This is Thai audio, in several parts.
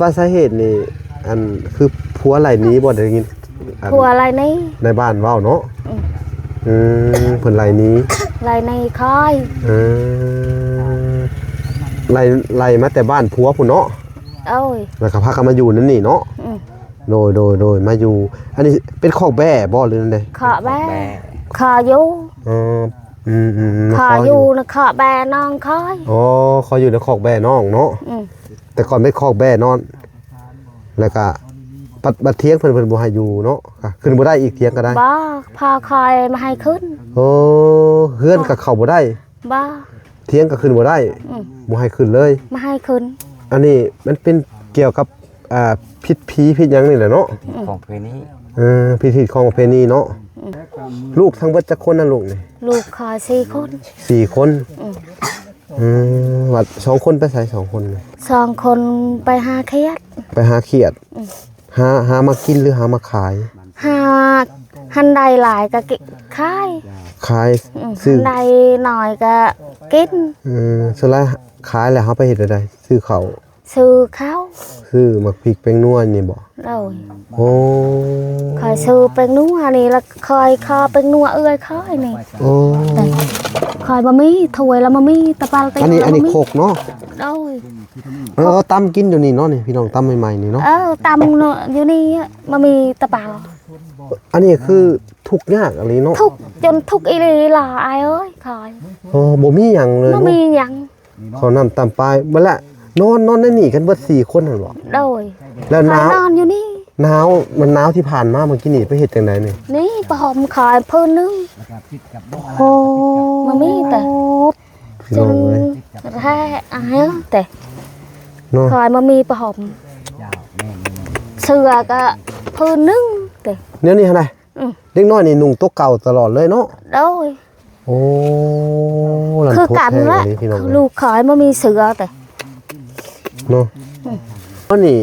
ว่าสาเหตุนี่อันคือผัวไหลนี้บ่ได้ยินผัวอะไรนี่ในบ้านเว้าเนาะเพิ่นไหลนี้อะไรในคอยไหลมาแต่บ้านผัวพุ่นเนาะโอ้ยแล้วก็พากันมาอยู่นั่นนี่เนาะโดยมาอยู่อันนี้เป็นคอกแบ่บ่หรือจังได๋ขอแบ่ขออยู่ขออยู่นะขอแบ่น้องคอยอ๋อขออยู่ในคอกแบ่น้องเนาะแต่ก่อนเป็นคอกแบ่นอนแล้วก็บัดเที่ยงเพิ่นบ่ให้อยู่เนาะขึ้นบ่ได้อีกเที่ยงก็ได้บ่พอคอยมาให้ขึ้นโอ้เฮือนก็เข้าบ่ได้บ่เที่ยงก็ขึ้นบ่ได้บ่ให้ขึ้นเลยมาให้ขึ้นอันนี้มันเป็นเกี่ยวกับพิษผีพิษหยังนี่แหละเนาะของเพณีพิธีของประเพณีเนาะลูกทั้งเบิดจักคนน่ะลูกนี่ลูกคอย4คน4คนว่า2คนไปไส2คน2คนไปหาเขียดไปหาเขียดหามากินหรือหามาขายหาหันใดหลายก็ขายซื้อใดหน่อยก็กินสุดท้ายขายแล้วเฮาไปเฮ็ดอะไรซื้อข้าวซื้อข้าวซื้อมักพริกแป้งนัวนี่บ่โอ้คอยซื้อแป้งนัวนี่แล้วคอยคอแป้งนัวเอื้อยคอยนี่โอ้คอยบะหมี่ถ้วยแล้วบะหมี่ตะปาอันนี้โคกเนาะตำกินอยู่นี่เนาะนี่พี่น้องตำใหม่ๆนี่เนาะตำเนาะอยู่นี่บะหมี่ตะปาอันนี้คือทุกข์ยากอะไรเนาะทุกจนทุกอีหลีหล่ออายเอ้ยคอยบ่มีหยังเลยบ่มีหยังขอน้ำตำปลายบ่ละนอนในนี่กันเบิด4คนนั่นบ่โดยแล้วหนาวนอนอยู่นี่หนาวมันหนาวที่ผ่านมาเมื่อกี้นี่ไปเฮ็ดจังได๋นี่ประหอมขายเพิ่นนึงโอ้บ่มีแต่พี่น้องเอ้ยแท้แต่คอยบ่มีประหอมเสื้อก็เพิ่นนึงแต่เดี๋ยวนี้หั่นน่ะเด็กน้อยนี่นุ่งตัวเก่าตลอดเลยเนาะโดยโอ้คือกันละลูกขายบ่มีเสื้อแต่เนาะอันนี้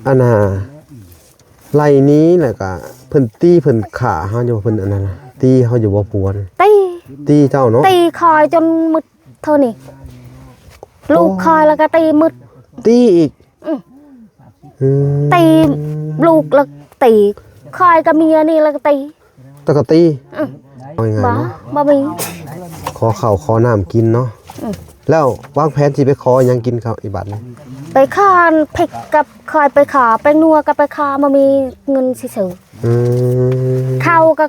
อันน่ะไล่นี้แหละก็เพิ่นตีเพิ่นขาเฮาอยู่เพิ่นอันนั้นน่ะตีเฮาอยู่บ่ปัวนี่ตีเจ้าเนาะตีคอยจนมึดเท่านี้ลูกคอยแล้วก็ตีมึดตีอีกตีลูกแล้วตีคอยกับเมียนี่แล้วก็ตีตะก็ตีเอายังไงเนาะบ่มีขอข้าวขอน้ำกินเนาะแล้ววางแผนสิไปขอหยังกินข้าวอีบัดนี้ไปคานพริกกับคอยไปขาไปนัวกับไปคาบ่มีเงินสิซื้อข้าวก็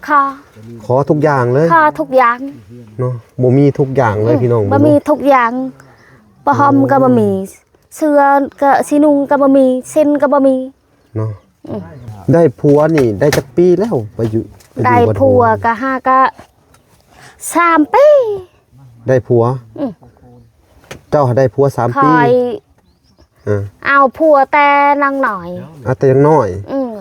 ขอทุกอย่างเลยขอทุกอย่างเนาะบ่มีทุกอย่างเลยพี่น้องบ่มีทุกอย่างปะหอมก็บ่มีเสื้อก็สินุ่งก็บ่มีเส้นก็บ่มีเนาะได้ผัวนี่ได้จักปีแล้วไปอยู่ได้ผัวก็5ก็3ปีได้ผัวเจ้าได้ผัว3ปีเอาผัวแต่นางหน่อยแต่ยังน้อย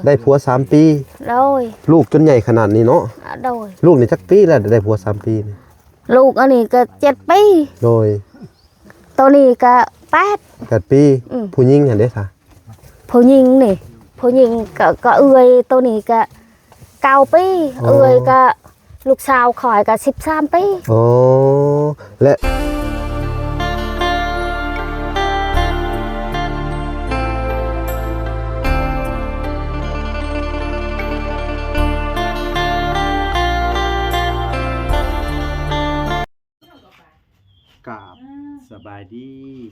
ได้ผัว3ปีโดยลูกจนใหญ่ขนาดนี้เนาะโดยลูกนี่จักปีแล้วได้ผัว3ปีนี่ลูกอันนี้ก็7ปีโดยตัวนี้ก็8ปีผู้หญิงหั่นเด้ซะผู้หญิงนี่ผู้หญิงก็เอื้อยตัวนี้ก็9ปีเอื้อยก็ลูกสาวข่อยก็13ปีอ๋อและกราบสบายดี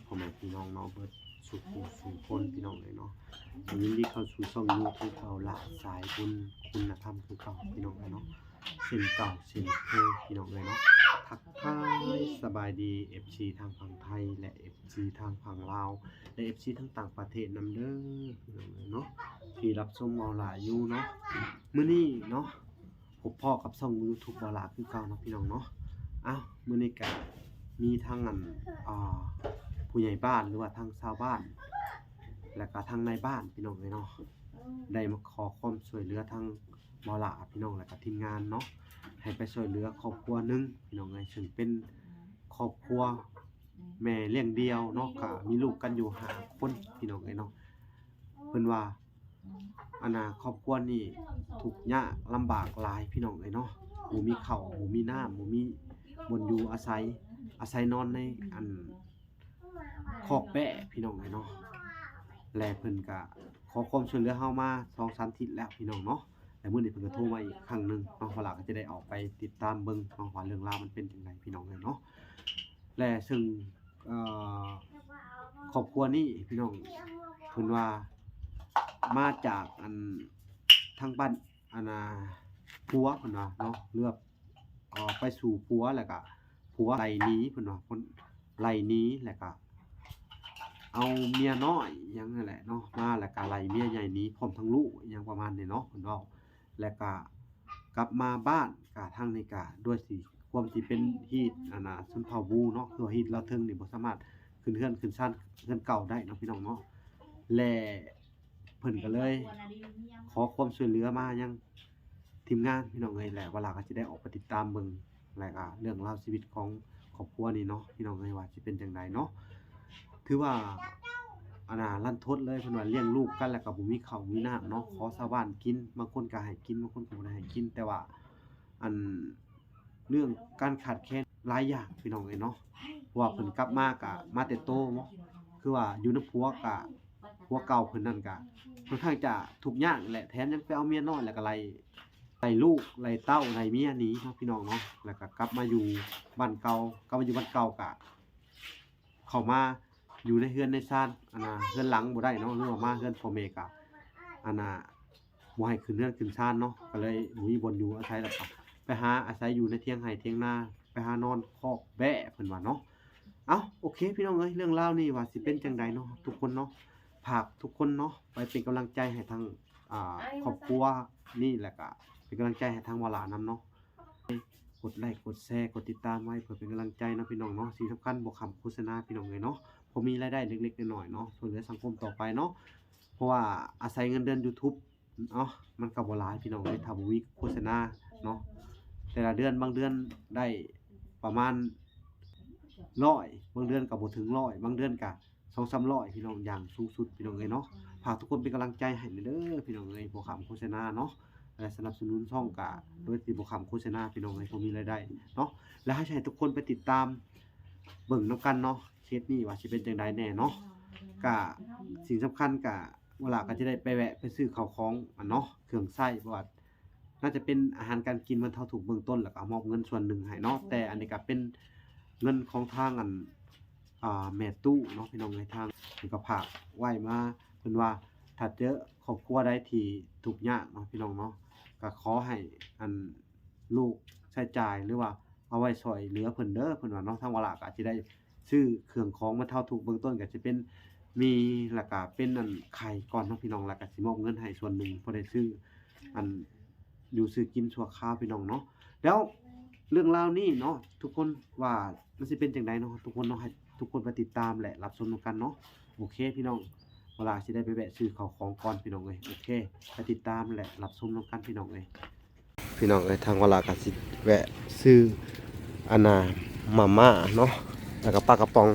พ่อแม่พี่น้องเนาะเบิดสุขสู่คนพี่น้องเลยเนาะยินดีเข้าสู่ช่อง YouTube เราหลากสายบุญคุณธรรมคือเก่าพี่น้องเลยเนาะสิ่งเก่าสิ่งเคยพี่น้องเลยเนาะทักทายสบายดี FC ทางฝั่งไทยและ FC ทางฝั่งลาวและ FC ทั้งต่างประเทศนำเด้อพี่น้องเลยเนาะที่รับชมเมาหลายอยู่เนาะมื้อนี้เนาะพบพ่อกับช่อง YouTube เมาหลาคือเก่าเนาะพี่น้องเนาะอ้าวมื้อนี้ก็มีทางผู้ใหญ่บ้านหรือว่าทางชาวบ้านและก็ทางในบ้านพี่น้องเลยเนาะได้มาขอความช่วยเหลือทางเมาหลาพี่น้องและก็ทีมงานเนาะให้ไปช่วยเหลือครอบครัวนึงพี่น้องเลยซึ่งเป็นครอบครัวแม่เลี้ยงเดี่ยวเนาะก็มีลูกกันอยู่5คนพี่น้องเลยเนาะเพิ่นว่าครอบครัวนี้ทุกข์ยากลำบากหลายพี่น้องเลยเนาะบ่มีข้าวบ่มีน้ำบ่มีบนอยู่อาศัยนอนในคอกแปะพี่น้องเลยเนาะ และเพิ่นก็ขอความช่วยเหลือเฮามา2-3ทิศแล้วพี่น้องเนาะแต่มื้อนี้เพิ่นก็โทรมาอีกครั้งหนึงเนาะว่าล่ะก็จะได้ออกไปติดตามเบิ่งเนาะว่าเรื่องราวมันเป็นจังไดพี่น้องเอ้ยเนาะและซึ่งเอ่อครอบครัวนี้พี่น้องเพิ่นว่ามาจากทางบ้านผัวเพิ่นว่าเนาะเลือกไปสู่ผัวแล้วก็ผัวไล่หนีเพิ่นว่าเพิ่นไล่หนีแล้วก็เอาเมียน้อยหยังนั่นแหละเนาะมาแล้วก็ไล่เมียใหญ่หนีพร้อมทั้งลูกอิหยังประมาณนี้เนาะเพิ่นเว้าแล้วก็กลับมาบ้านก็ทางนี้ก็ด้วยสิความที่เป็นฮีตชนเผ่าบูเนาะคือว่าฮีตลาวเทิงนี่บ่สามารถขึ้นเรือนขึ้นศาลเรือนเก่าได้เนาะพี่น้องเนาะและเพิ่นก็เลยขอความช่วยเหลือมายังทีมงานพี่น้องเอ้ยแหละว่าล่ะก็สิได้ออกไปติดตามเบิ่งแล้วก็เรื่องราวชีวิตของครอบครัวนี้เนาะพี่น้องเอ้ยว่าสิเป็นจังไดเนาะถือว่ารันทดเลยเพิ่นว่าเลี้ยงลูกกันแล้วก็บ่มีข้าวมีน้ำเนาะขอชาวบ้านกินบางคนก็ให้กินบางคนก็บ่ได้ให้กินแต่ว่าอันเรื่องการขาดแคลนหลายอย่างพี่น้องเอ้ยเนาะเพราะว่าเพิ่นกลับมาก็มาแต่โตเนาะคือว่าอยู่นำผัวก็ผัวเก่าเพิ่นนั่นก็ค่อนข้างจะทุกข์ยากแหละแถมยังไปเอาเมียน้อยแล้วก็ไล่ลูกไล่เต้าไล่เมียหนีเนาะพี่น้องเนาะแล้วก็กลับมาอยู่บ้านเก่ากลับมาอยู่บ้านเก่าก็เข้ามาอยู่ในเรือนในศาลเรือนหลังบ่ได้เนาะหรือว่ามาเรือนพ่อแม่ก็บ่ให้ขึ้นเรือนขึ้นศาลเนาะก็เลยบ่มีบ่อนอยู่อาศัยแล้วก็ไปหาอาศัยอยู่ในเถียงไร่เถียงนาไปหานอนคอกแบะเพิ่นว่าเนาะโอเคพี่น้องเอ้ยเรื่องราวนี้ว่าสิเป็นจังไดเนาะทุกคนเนาะฝากทุกคนเนาะไปเป็นกำลังใจให้ทางครอบครัวนี่แหละก็เป็นกำลังใจให้ทางวาลานำเนาะกดไลค์กดแชร์กดติดตามไว้เพื่อเป็นกำลังใจเนาะพี่น้องเนาะสิ่งสำคัญบ่คำโฆษณาพี่น้องเอ้ยเนาะพอมีรายได้เล็กๆน้อยๆเนาะช่วยเหลือสังคมต่อไปเนาะเพราะว่าอาศัยเงินเดือน YouTube เนาะมันก็บ่หลายพี่น้องเอ้ยถ้าบ่มีโฆษณาเนาะแต่ละเดือนบางเดือนได้ประมาณ100บางเดือนก็บ่ถึง100บางเดือนก็200-300พี่น้องอย่างสูงสุดพี่น้องเอ้ยเนาะฝากทุกคนเป็นกำลังใจให้เด้อพี่น้องเอ้ยบ่คำโฆษณาเนาะและสนับสนุนช่องก็โดยที่บ่คำโฆษณาพี่น้องเอ้ยพอมีรายได้เนาะและให้ทุกคนไปติดตามเบิ่งนำกันเนาะเคสนี้ว่าสิเป็นจังไดแน่เนาะก็สิ่งสำคัญก็เวลาก็จะได้ไปแวะไปซื้อข้าวของเนาะเครื่องใช้เพราะว่าน่าจะเป็นอาหารการกินบรรเทาทุกข์เบื้องต้นแล้วก็มอบเงินส่วนหนึ่งให้เนาะแต่อันนี้ก็เป็นเงินของทางแม่ตู้เนาะพี่น้องในทางเพิ่นก็ฝากไว้มาเพิ่นว่าถ้าเจอครอบครัวใดที่ทุกข์ยากเนาะพี่น้องเนาะก็ขอให้ลูกใช้จ่ายหรือว่าเอาไว้ช่วยเหลือเพิ่นเด้อเพิ่นว่าเนาะทางวาระก็อาจสิได้ซื้อเครื่องของบรรเทาทุกข์เบื้องต้นก็สิเป็นมีแล้วก็เป็นไข่ก่อนเนาะพี่น้องแล้วก็สิมอบเงินให้ส่วนหนึ่งพอได้ซื้ออยู่ซื้อกินชั่วคราวพี่น้องเนาะแล้วเรื่องราวนี้เนาะทุกคนว่ามันสิเป็นจังไดเนาะทุกคนเนาะให้ทุกคนไปติดตามและรับชมนำกันเนาะโอเคพี่น้องเวลาสิได้ไปแวะซื้อข้าวของก่อนพี่น้องเอ้ยโอเคไปติดตามและรับชมนำกันพี่น้องเอ้ยพี่น้องเอ้ยทางเวลาก็สิแวะซื้อมาม่าเนาะแล้วก็ปลากระป๋อง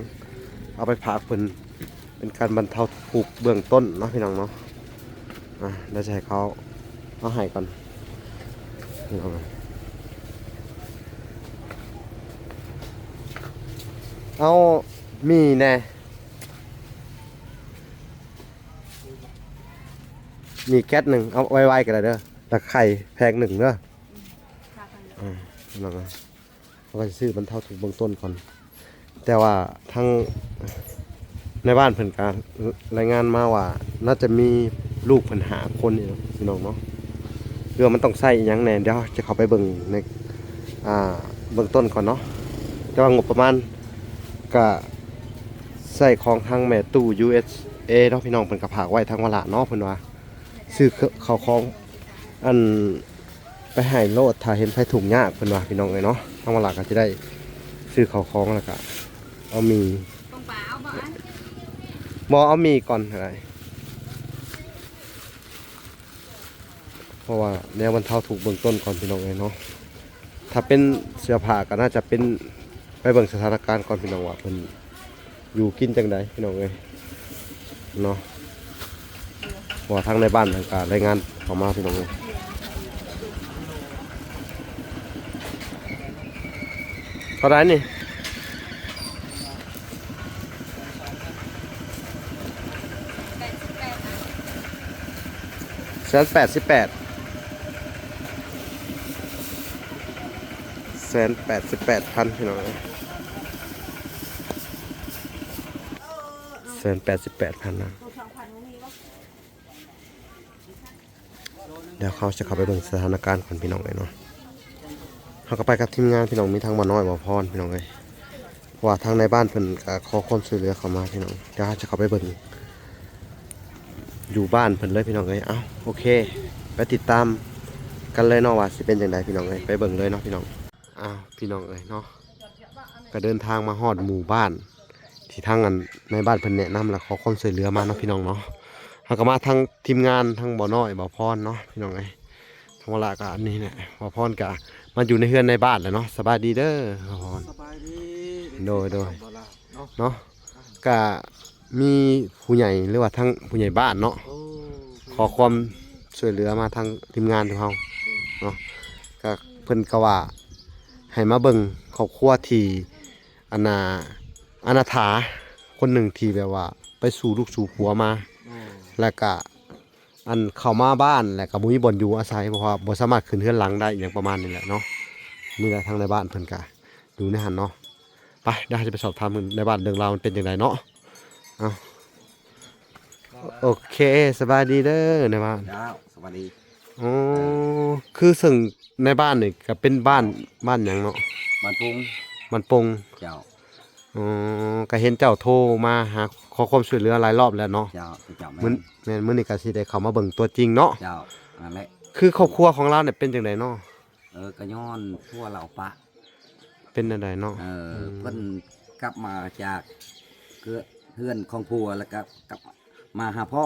เอาไปฝากเพิ่นเป็นการบรรเทาทุกข์เบื้องต้นเนาะพี่น้องเนาะเดี๋ยวจะให้เขาเอาให้ก่อนเอามีแน่มีแก๊สหนึ่งเอาไว้ๆกันเลยเด้อตะไคร่แพงหนึ่งเด้อน้องเขาก็จะซื้อบรรเทาทุกข์เบื้องต้นก่อนแต่ว่าทั้งในบ้านเพิ่นการรายงานมาว่าน่าจะมีลูกเพิ่นหาคนนี่พี่น้องเนาะเรื่องมันต้องใส่หยังแน่เดี๋ยวจะเข้าไปเบิ่งในเบื้องต้นก่อนเนาะแต่ว่างบประมาณก็ใส่ของทางแม่ตู้ USA เนาะพี่น้องเพิ่นก็ฝากไว้ทางวาระเนาะเพิ่นว่าซื้อข้าวของไปให้โลดถ้าเห็นไผถุงยากเพิ่นว่าพี่น้องเอ้ยเนาะทางวาระก็จะได้ซื้อข้าวของแล้วก็เอามีเอามีก่อนอะไรเพราะว่าแนวบรรเทาทุกข์เบื้องต้นก่อนพี่น้องเอ้ยเนาะถ้าเป็นเสื้อผ้าก็น่าจะเป็นไปเบิ่งสถานการณ์ก่อนพี่น้องว่าเพิ่นอยู่กินจังไดพี่น้องเอ้ยเนาะเพราะว่าทางในบ้านทางการรายงานเข้ามาพี่น้องเอ้ยเท่าไหร่นี่ 188,000 188,000พี่น้อง188,000นะเดี๋ยวเขาจะเข้าไปเบิ่งสถานการณ์ของพี่น้องเลยเนาะเขาก็ไปกับทีมงานพี่น้องมีทั้งบ่น้อยบ่พรพี่น้องเลยเพราะว่าทางในบ้านเพิ่นก็ขอความช่วยเหลือเข้ามาพี่น้องเดี๋ยวเขาจะเข้าไปเบิ่งอยู่บ้านเพิ่นเลยพี่น้องเลยเอ้าโอเคไปติดตามกันเลยเนาะว่าสิเป็นจังไดพี่น้องเลยไปเบิ่งเลยเนาะพี่น้องอ้าวพี่น้องเอ้ยเนาะก็เดินทางมาฮอดหมู่บ้านที่ทางอันในบ้านเพิ่นแนะนำแล้วขอความช่วยเหลือมาเนาะพี่น้องเนาะเฮาก็มาทางทีมงานทางบ่น้อยบ่พรเนาะพี่น้องเอ้ยทางเวลาก็อันนี้เนี่ยบ่พรก็มาอยู่ในเฮือนในบ้านแล้วเนาะสบายดีเด้อบ่พร สบายดี โดยเนาะก็มีผู้ใหญ่หรือว่าทั้งผู้ใหญ่บ้านเนาะ โอ้ ขอความช่วยเหลือมาทางทีมงานของเราเนาะก็เพิ่นก็ว่าให้มาเบิ่งครอบครัวที่อนาถาคนหนึ่งที่แบบว่าไปสู่ลูกสู่ผัวมา โอ้ แล้วก็อันเข้ามาบ้านแล้วก็บ่มีบ่อนอยู่อาศัยเพราะว่าบ่สามารถขึ้นเรือนหลังได้อหย่างประมาณนี้แหละเนาะนี่แหละทางในบ้านเพิ่นก็อยู่ในหันเนาะไปเดี๋ยวเราจะไปสอบถามเพิ่นในบ้านเรื่องราวมันเป็นจังไดเนาะเอาโอเคสบายดีเด้อในบ้าน เจ้าสวัสดี อ๋อคือซึ่งในบ้านนี่ก็เป็นบ้านหยังเนาะ บ้านปุง มันปง เจ้า อ๋อก็เห็นเจ้าโทรมาหาขอความช่วยเหลือหลายรอบแล้วเนาะ เจ้าเจ้า มื้อแม่นมื้อนี้ก็สิได้เข้ามาเบิ่งตัวจริงเนาะ เจ้านั่นแหละ คือครอบครัวของเราเนี่ยเป็นจังไดเนาะ กระย้อนทั่วเหล่าปะ เป็นจังไดเนาะ เพิ่นกลับมาจากเพื่อนของผัวแล้วก็กลับมาหาพ่อ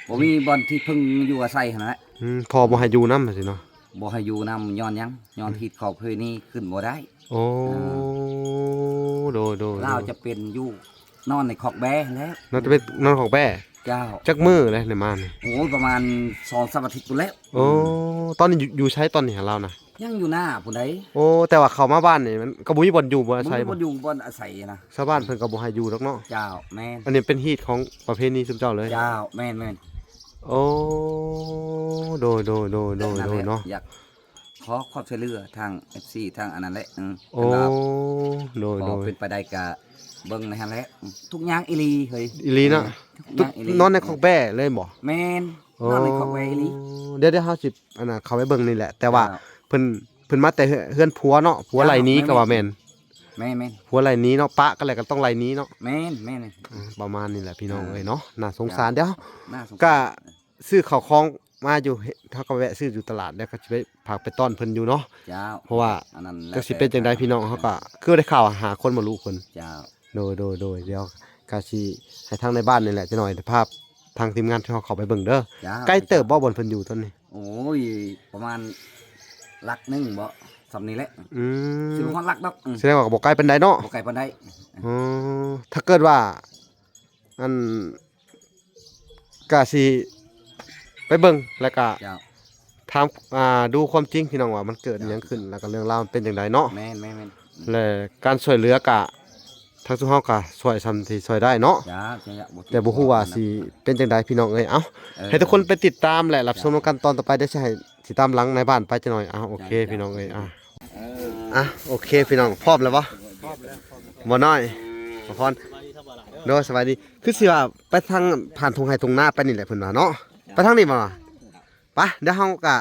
บ่มีบ่อนที่เพิ่งอยู่อาศัยหั่นแหละ พอบ่ให้อยู่นำสิเนาะ บ่ให้อยู่นำย้อนหยังย้อนทิศขอบเพยนี้ขึ้นบ่ได้ โอ้โดย ลาวจะเป็นอยู่นอนในคอกแบแล้ว น่าจะเป็นนอนของแป้ เจ้า จักมื้อเลยในมานี่ โอ้ยประมาณ2-3อาทิตย์กูนแล้ว โอ้ตอนนี้อยู่ใช้ตอนนี้หาเรานะ ยังอยู่หน้าผู้ใด โอ้แต่ว่าเข้ามาบ้านนี่มันก็บ่มีบ่อนอยู่บ่อาศัย บ่อยู่บ่อนอาศัยนะ ชาวบ้านเพิ่นก็บ่ให้อยู่ดอกเนาะ เจ้าแม่น อันนี้เป็นฮีตของประเพณีซุมเจ้าเลย เจ้าแม่นแม่น โอ้โดยเนาะ อยากขอความช่วยเหลือทาง FC ทางอันนั้นแหละ โอ้โดย พอเป็นไปได้ก็เบิ่งในหั่นแหละทุกอย่างอีหลีเฮ้ย อีหลีนะ ทุกอย่างอีหลี นอนในคอกแบ้เลยบ่ แม่นนอนในคอกแวอีหลี เดี๋ยวเฮาสิอันน่ะเข้าไปเบิ่งนี่แหละ แต่ว่า เจ้ เพิ่นมาแต่เฮือนผัวเนาะผัวไหลนี้ก็ว่าแม่น แม่นแม่น ผัวไหลนี้เนาะปะก็เลยก็ต้องไหลนี้เนาะ แม่นแม่น ประมาณนี้แหละพี่น้องเอ้ยเนาะน่าสงสารเดี๋ยว น่าสง ก็ สาร ซื้อข้าวของมาอยู่เฮาก็แวะซื้ออยู่ตลาดแล้วก็สิไปฝากไปต้อนเพิ่นอยู่เนาะ เจ้า เพราะว่า อันนั้น จักสิเป็นจังไดพี่น้องเฮาก็คือได้ข่าวหาคนมารู้เพิ่น เจ้า โดยเดี๋ยวก็สิให้ทางในบ้านนี่แหละจะหน่อยภาพทางทีมงานที่เฮาเข้าไปเบิ่งเด้อ เจ้า ใกล้เติบบ่บนเพิ่นอยู่ตอนนี้ โอ้ยประมาณหลักหนึงบ่สำนี้แหละ อืม สิบ่ฮอดหลักดอก แสดงว่าก็บ่ไกลปานใดเนาะ บ่ไกลปานใด อ๋อถ้าเกิดว่าอันก็สิไปเบิ่งแล้วก็ เจ้า ถามดูความจริงพี่น้องว่ามันเกิดอิหยังขึ้นแล้วก็เรื่องราวมันเป็นจังไดเนาะ แม่นแม่นแม่น และการช่วยเหลือกะทางสุเฮาก็ช่วยซ้ำที่ช่วยได้เนาะ จ้าจะบ่ แต่บ่ฮู้ว่าสิเป็นจังไดพี่น้องเอ้ยเอ้าให้ทุกคนไปติดตามและรับชมกันตอนต่อไปเดี๋ยวสิให้สิตามหลังในบ้านไปจักหน่อยโอเคพี่น้องเอ้ยโอเคพี่น้องพร้อมแล้วบ่บ่น้อยบ่พรโดยสวัสดีคือสิว่าไปทางผ่านทุ่งไร่ทุ่งนาไปนี่แหละเพิ่นว่าเนาะไปทางนี้บ่ล่ะไปเดี๋ยวเฮาก็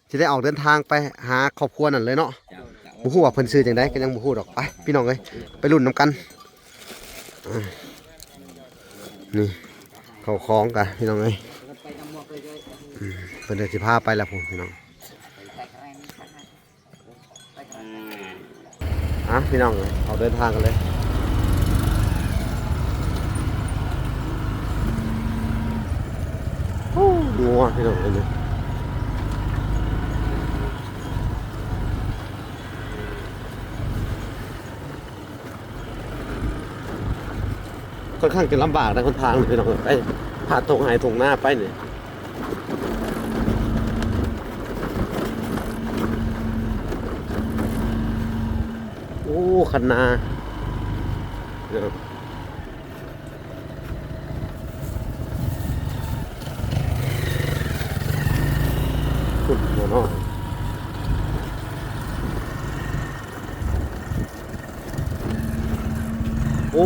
สิได้ออกเดินทางไปหาครอบครัวนั่นเลยเนาะ บ่ฮู้ว่าเพิ่นซื้อจังได๋ก็ยังบ่ฮู้ดอกไปพี่น้องเอ้ยไปลุ้นนํกันนี่เข้าของกันพี่น้องเอ้ยเพิ่นเดี๋ยวสิพาไปแล้วพุ่นพี่น้องพี่น้องเอ้ยออกเดินทางกันเลยงัวพี่น้องเอ้ยค่อนข้างจะลำบากนะคนทางพี่น้องไปผ่านตรงไหนตรงหน้าไปเนี่ยโอ้คันนา เนาะโอ้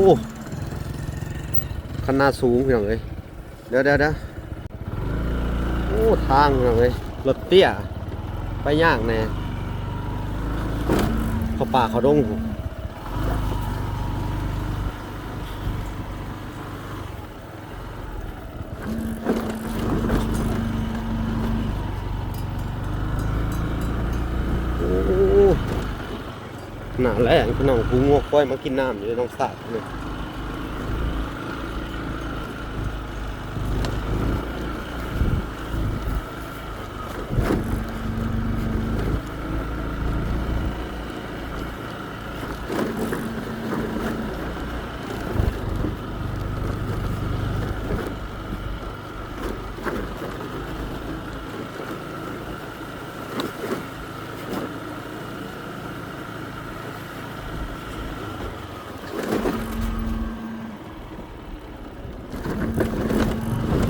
ขนาดสูงอย่างเลยเดี๋ยวโอ้ทางอย่างเลยรถเตี้ยไปยากแน่เขาป่าเขาดงหน้าแรงพี่น้องกูงวกก้อยมากินน้ำอยู่ในน้องสาดเลย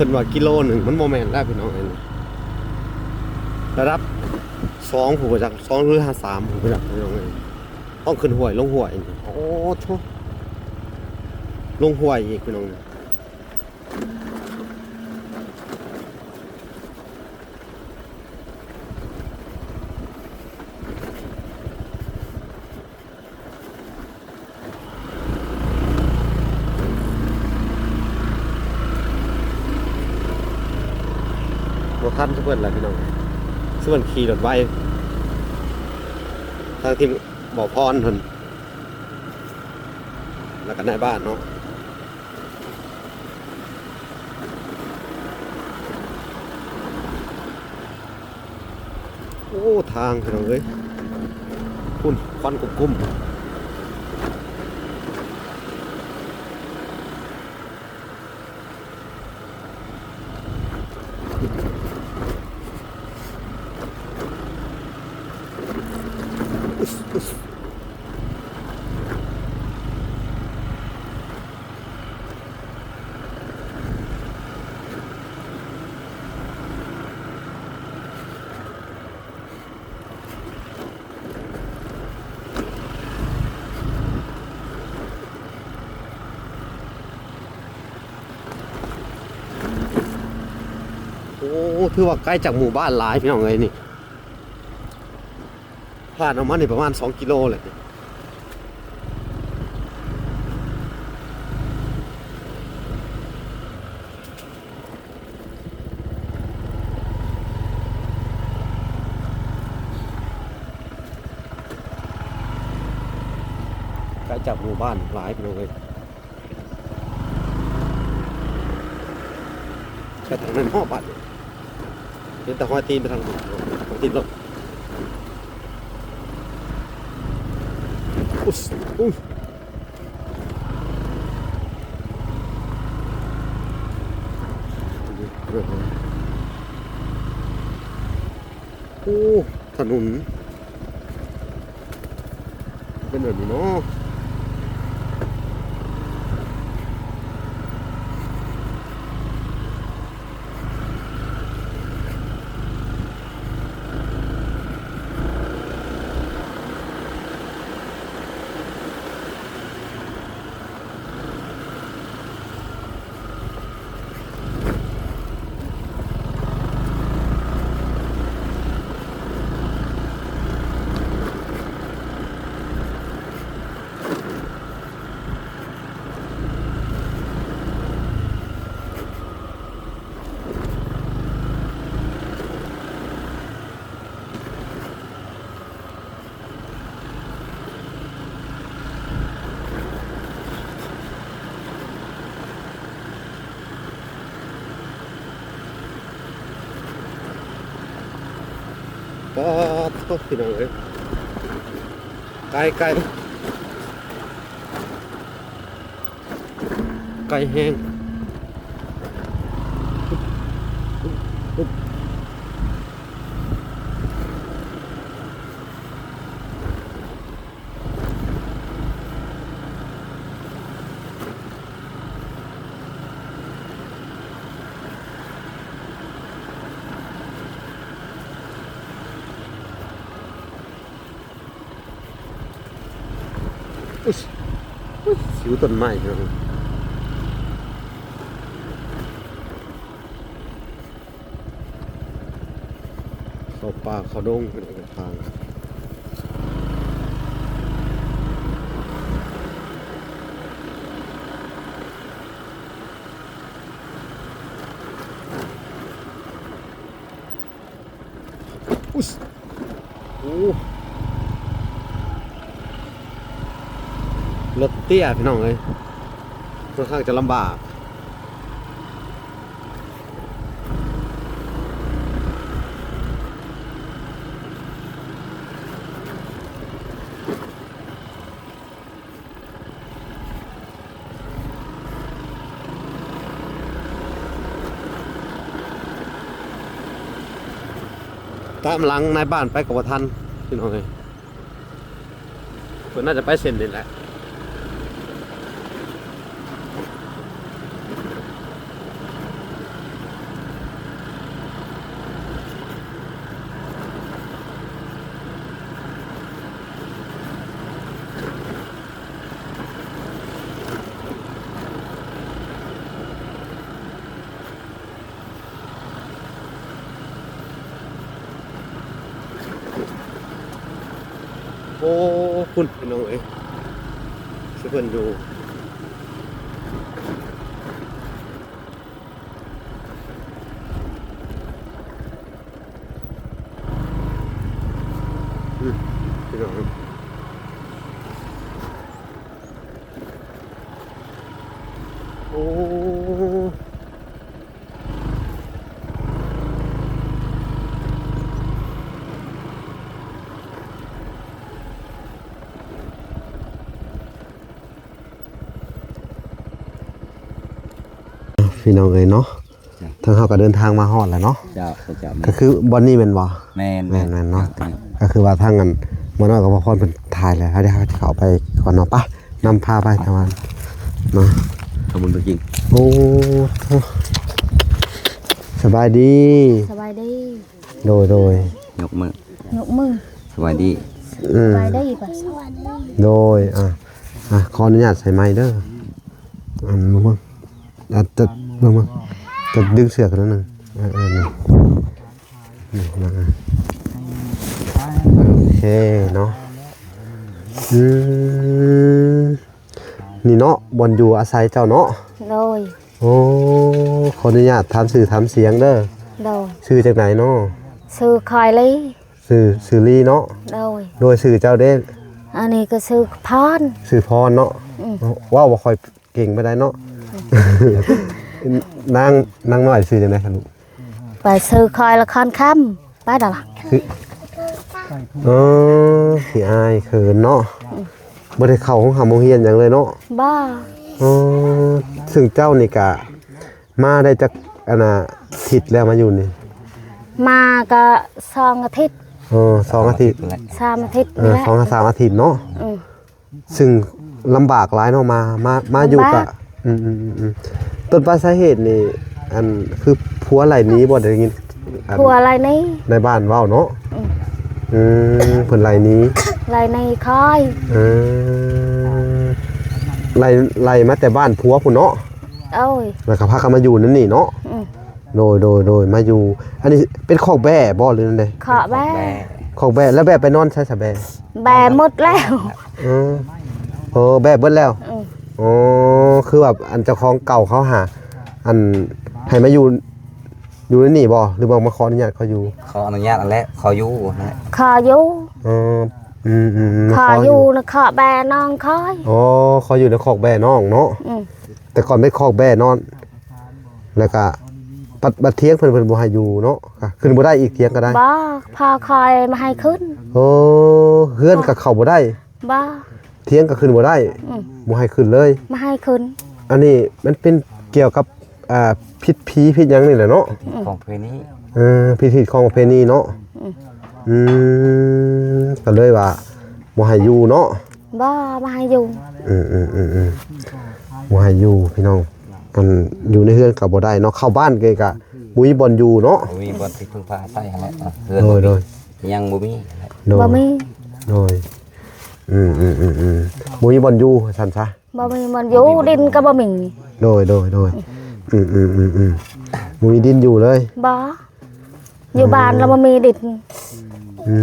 เพิ่นว่ากิโลหนึ่งมันโมแมนได้พี่น้องอันนี้ระดับ2ผมไปจาก2หรือ3ผมไปจากพี่น้องเลยต้องขึ้นห้วยลงห้วยโอ้โธ่ลงห้วยอีกพี่น้องรถคันทุกคนแหละพี่น้องส่วนขี่รถไวทางทีมบ่อพรทนแล้วก็ในบ้านเนาะโอ้ทางพี่น้องเอ้ยคุณควันกุ้มโอ้ถือว่าใกล้จากหมู่บ้านหลายพี่น้องเอ้ยนี่ผ่านออกมานี่ประมาณ2 กิโลเลยใกล้จากหมู่บ้านหลายพี่น้องเอ้ยแต่ทางนั้นห่อบัตรเห็นแต่ห้อยตีนไปทางนู้นห้อยตีนรถอุ๊ยอุ๊ยโอ้ถนนเป็นแบบนี้เนาะก็โทษพี่น้องเอ้ยไกลไกลแห้ง สิวต้นไม้พี่น้องเข้าป่าเข้าดงเป็นทางอุ๊ยโอ้รถเตี้ยพี่น้องเลยค่อนข้างจะลำบากตามหลังนายบ้านไปกับว่าทันพี่น้องเลยเพิ่นน่าจะไปเส้นนี่แหละโอ้คุณพี่น้องเอ้ยสิเพิ่นอยู่พี่น้องโอ้พี่น้องเอ้ยเนาะทางเฮาก็เดินทางมาฮอดแล้วเนาะ เจ้าเจ้า ก็คือบอนนี่แม่นบ่ แม่น แม่นเนาะก็คือว่าทางนั้นบ่น้อยก็บ่พรเพิ่นถ่ายแล้วเดี๋ยวเขาเข้าไปก่อนเนาะไปนำพาไปทางนั้นเนาะ ขอบคุณจริง โอ้สบายดี สบายดี โดย ยกมือย กมือ สวัสดี อืม สบายดีป่ะสวัสดี โดยขออนุญาตใส่ไม้เด้อมึงจะมึงจะดึงเสือกันนิดนึงนี่มาโอเคเนาะนี่เนาะบนอยู่อาศัยเจ้าเนาะ โดย โอ้ขออนุญาตทำสื่อทำเสียงเด้อ โดย สื่อจากไหนเนาะ ซื้อคอยเลย สื่อลีเนาะ โดย สื่อเจ้าเด้ อันนี้ก็ซื้อพร สื่อพรเนาะว้าวบ่ค่อยเก่งไปได้เนาะนางน้อยสื่อจากไหนครับลูก ไปซื้อคอยละครค่ำไปเด้อล่ะ ขี้อายเขินเนาะบ่ได้เข้าของหาโมเฮียนหยังเลยเนาะ บ้า ซึ่งเจ้านี่กะมาได้จักทิศแล้วมาอยู่นี่ มาก็2 อาทิตย์ 2 อาทิตย์ 3 อาทิตย์ 2 3 อาทิตย์เนาะซึ่งลำบากหลายเนาะมาอยู่กะต้นปลายสาเหตุนี่อันคือผัวไหลนี้บ่ได้ยิน ผัวอะไรนี่ ในบ้านเว้าเนาะเพิ่นไหลนี้ อะไรนี่คอย ไหลมาแต่บ้านผัวพุ่นเนาะ โอ้ย แล้วก็พากันมาอยู่นั่นนี่เนาะโดยมาอยู่อันนี้เป็นคอกแบ่บ่หรือนั่นใด ขอแบ คอกแบ่แล้วแบ่ไปนอนใช้ซะแบ่ แบหมดแล้ว แบ่เบิดแล้วคือแบบอันเจ้าของเก่าเขาหาอันให้มาอยู่นั่นนี่บ่หรือว่ามาขออนุญาตเขาอยู่ ขออนุญาตอันแล้วขออยู่นะ ขออยู่ ขออยู่นะขอแบน้องคอย เขาอยู่ในคอกแบ่น้องเนาะแต่ก่อนไม่คอกแบ่นอนแล้วก็บัดเที่ยงเพิ่นบ่ให้อยู่เนาะขึ้นบ่ได้อีกเที่ยงก็ได้ บ่พอคอยมาให้ขึ้น เฮือนก็เข้าบ่ได้ บ่ เที่ยงก็ขึ้นบ่ได้บ่ให้ขึ้นเลย มาให้ขึ้น อันนี้มันเป็นเกี่ยวกับพิษผีพิษหยังนี่แหละเนาะ ของเพนี้ พิษของประเพณีเนาะก็เลยว่าบ่ให้อยู่เนาะ บ่มาให้อยู่ บ่ให้อยู่พี่น้องมันอยู่ในเฮือนก็บ่ได้เนาะเข้าบ้านก็บ่มีบ่อนอยู่เนาะ มีบนที่พึ่งพาอาศัยอะไรเฮือน โดย ยังบ่มี บ่มี โดย บ่มีบ่อนอยู่ซั่นซะ บ่มีมันอยู่ดินก็บ่มี โดยบ่มีดินอยู่เลย บ่อยู่บ้านเราบ่มีดิน อื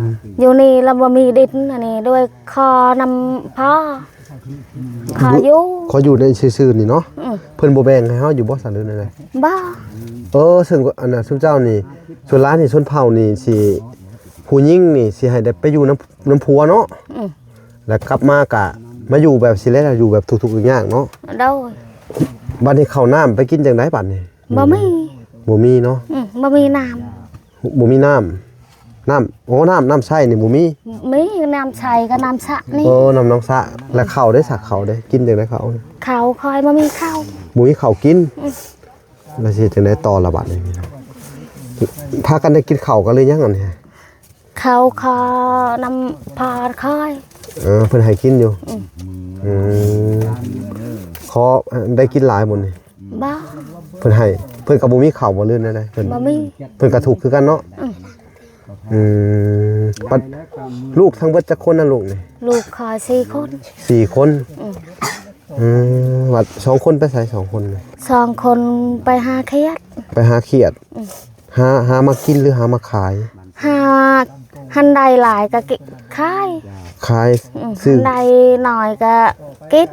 ม อยู่นี่เราบ่มีดินอันนี้ด้วยคอนำพ่อขออยู่ เขาอยู่ในซื่อๆนี่เนาะ อืม เพิ่นบ่แบ่งให้เฮาอยู่บ่ซั่นหรือได บ่ ซึ่งอันน่ะซุมเจ้านี่ส่วนร้านนี่ชนเผ่านี่สิผู้หญิงนี่สิให้ได้ไปอยู่น้ำผัวเนาะ อืม แล้วกลับมากะมาอยู่แบบสิแล้วอยู่แบบทุกๆอย่างเนาะ โดย บัดนี้ข้าวน้ำไปกินจังไดบัดนี้ บ่มี บ่มีเนาะ บ่มีน้ำ บ่มีน้ำโอ้น้ำใช้นี่บ่มี มีน้ำใช้กับน้ำสระนี่ โอ้น้ำน้องสะแล้วข้าวได้สักข้าวได้กินจังไดข้าว เขาคอยบ่มีข้าว บ่มีข้าวกินแล้วสิจังไดต่อละบัดนี้พี่น้องพากันได้กินข้าวกันเลยยังอันนี้ เขาขอนำพาคอย เพิ่นให้กินอยู่ขอได้กินหลายหมดนี่ บ่ เพิ่นให้เพิ่นก็บ่มีข้าวบ่ลื่นได้เพิ่น บ่มี เพิ่นก็ทุกข์คือกันเนาะปัดลูกทั้งเบิดจักคนน่ะลูกนี่ ลูกคอย4 คน 4 คนวัด2คนไปไส2คนนี่ 2 คนไปหาเขียด ไปหาเขียดหามากินหรือหามาขาย หาหันใดหลายก็กิขาย ขาย หั ซื้อน ใดหน่อยก็กิน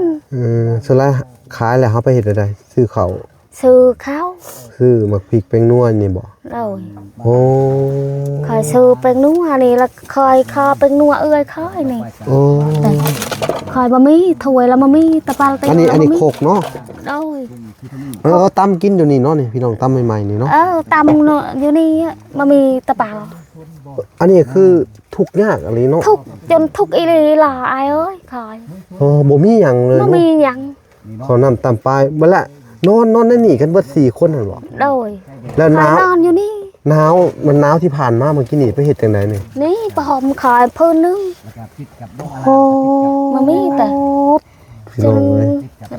สุดท้ายขายแล้วเฮาไปเฮ็ดอะไรซื้อข้าว ซื้อข้าว ซื้อหมักพริกแป้งนัวนี่บ่ โดย โอ้ คอยซื้อเป็นนัวนี่แล้วคอยคอเป็นนัวเอื้อยคอยนี่ โอ้ คอยบ่มีถ้วยแล้วบ่มีตะปาเต็ อันนี้โคกเนาะ โดย ตำกินอยู่นี่เนาะนี่พี่น้องตำใหม่ๆนี่เนาะ ตำอยู่นี่บ่มีตะเปา อันนี้คือทุกข์ยากอะไรเนาะ ทุกจนทุกอีหลีหล่ออายเอ้ยคอย บ่มีหยังเลย บ่ เนาะ มีหยัง เขานำตามปลายบ่ละนอนในนี่กันเบิด4คนนั่นบ่ โดย แล้ว ค ห อย นาวน อนอยู่นี่ มันหนาวที่ผ่านมาเมื่อกี้นี่ไปเฮ็ดจังไดนี่ นี่ประหอมคอยพื้นนึง โอ้ บ่มีแต่ พี่ จ น้อน งเอ้ย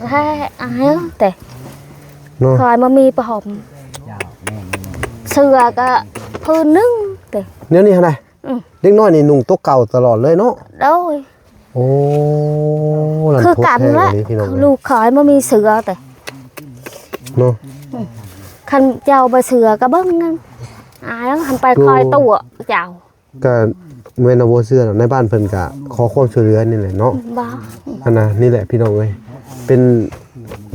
แท้อายเอ้ยแต่ เนาะ คอยบ่มีประหอมเสื้อก็พื้นนึงแต่ เดี๋ยวนี้หั่นน่ะ อืม เด็กน้อยนี่นุ่งตัวเก่าตลอดเลยเนาะ โดย โอ้ลัน คือ ทด กัน แท้ ละ เลยพี่น้อง ลูกคอยบ่มีเสื้อแต่ เนาะ คันเจ้าบ่เสือก็เบิ่งนั่นอายแล้วหันไปคอยตัวเจ้า ก็แม่นบ่เชื่อหรอกในบ้านเพิ่นก็ขอความช่วยเหลือนี่แหละเนาะ บ่ อันน่ะนี่แหละพี่น้องเอ้ยเป็น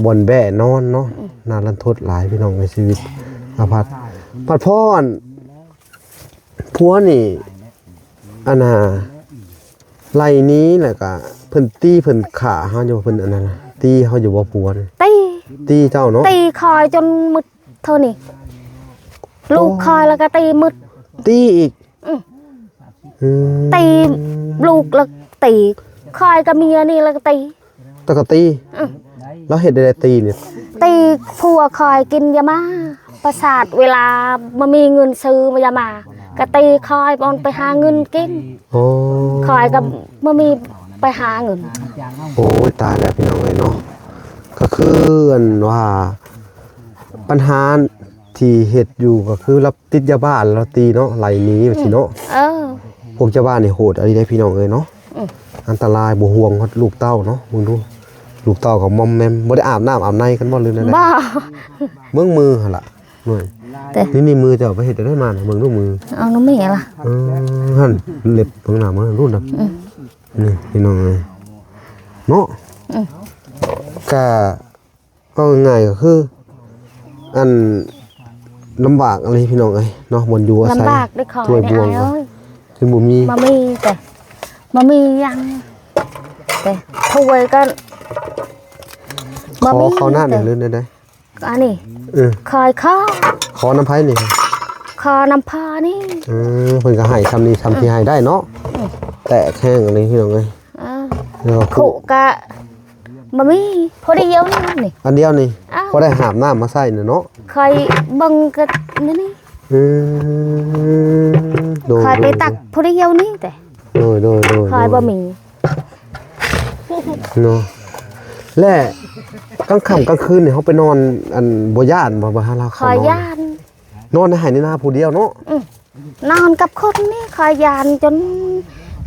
บ่อนแบ่นอนเนาะน่ารันทดหลายพี่น้องในชีวิตอาภัพปัดพ่ออันผัวนี่อันน่ะไล่นี้แหละก็เพิ่นตีเพิ่นฆ่าเฮาอยู่เพิ่นอันนั้นน่ะตีเฮาอยู่บ่ผัวนี่ ตี ตีเจ้าเนาะ ตีคอยจนมึดเท่านี้ลูกคอยแล้วก็ตีมึด ตีอีก อืม อืม ตีลูกแล้วตีคอยกับเมียนี่แล้วก็ตี ตะก็ตี อืม แล้วเฮ็ดได้ตีเนี่ย ตีผัวคอยกินยามาประสาทเวลาบ่มีเงินซื้อยามาก็ตีคอยบอนไปหาเงินกิน โอ้ คอยกับบ่มีไปหาเงิน โอ้ยตายแล้วพี่น้องเอ้ยเนาะก็คืออันว่าปัญหาที่เฮ็ดอยู่ก็คือรับติดยาบ้าแล้วตีเนาะไหลหนีว่าสิเนาะ พวกเจ้าบ้านนี่โหดอะไรได้พี่น้องเอ้ยเนาะอันตรายบ่ห่วงฮอดลูกเต้าเนาะมึงดูลูกเต้าของมอมแมมบ่ได้อาบน้ำอาบในกันบ่เลยนั่นแหละ บ่ เมืองมือหั่นล่ะหน่อย แต่ นี่มือเจ้าไปเฮ็ดได้มาน่ะเมืองดูมือ เอาน้ำเมียล่ะ หั่นเล็บเบิ่งหน้ามารุ่นน่ะนี่พี่น้องเอ้ยเนาะก็ง่ายก็คือ อันลำบากอะไรพี่น้องเอ้ยเนาะบ่อยู่อาศัย ลำบากได้ขอ ถ้วย ได้ บวง อายเอ้ย คือบ่มี มามีแต่มามียังแต่ถ้วยก็ ขอเขาหน้านี่เลื่อนได้ อันนี้ คอย ขอน้ำไผ่นี่ คอน้ำพอนี่ เพิ่นก็ให้ทำนี่ทำที่ให้ได้เนาะแต่แข้งอะไรพี่น้องเอ้ย แล้วก็ ขู่กะมามีพอดีเดียวนี่นี่ อันเดียวนี่ อ้าว พอได้หาบน้ำมาใส่น่ะเนาะ คอยเบังกะนี่ โดย คอยไปตักพอดีเดียวนี่แต่ โดย คอยบะหมี่ เนาะและกลางค่ำกลางคืนนี่เขาไปนอนอันบ่ย่านบ่หาเรา ค เขา อย นอน ยาน นอนในไหในนาผู้เดียวเนาะ นอนกับคนนี่คอยยานจน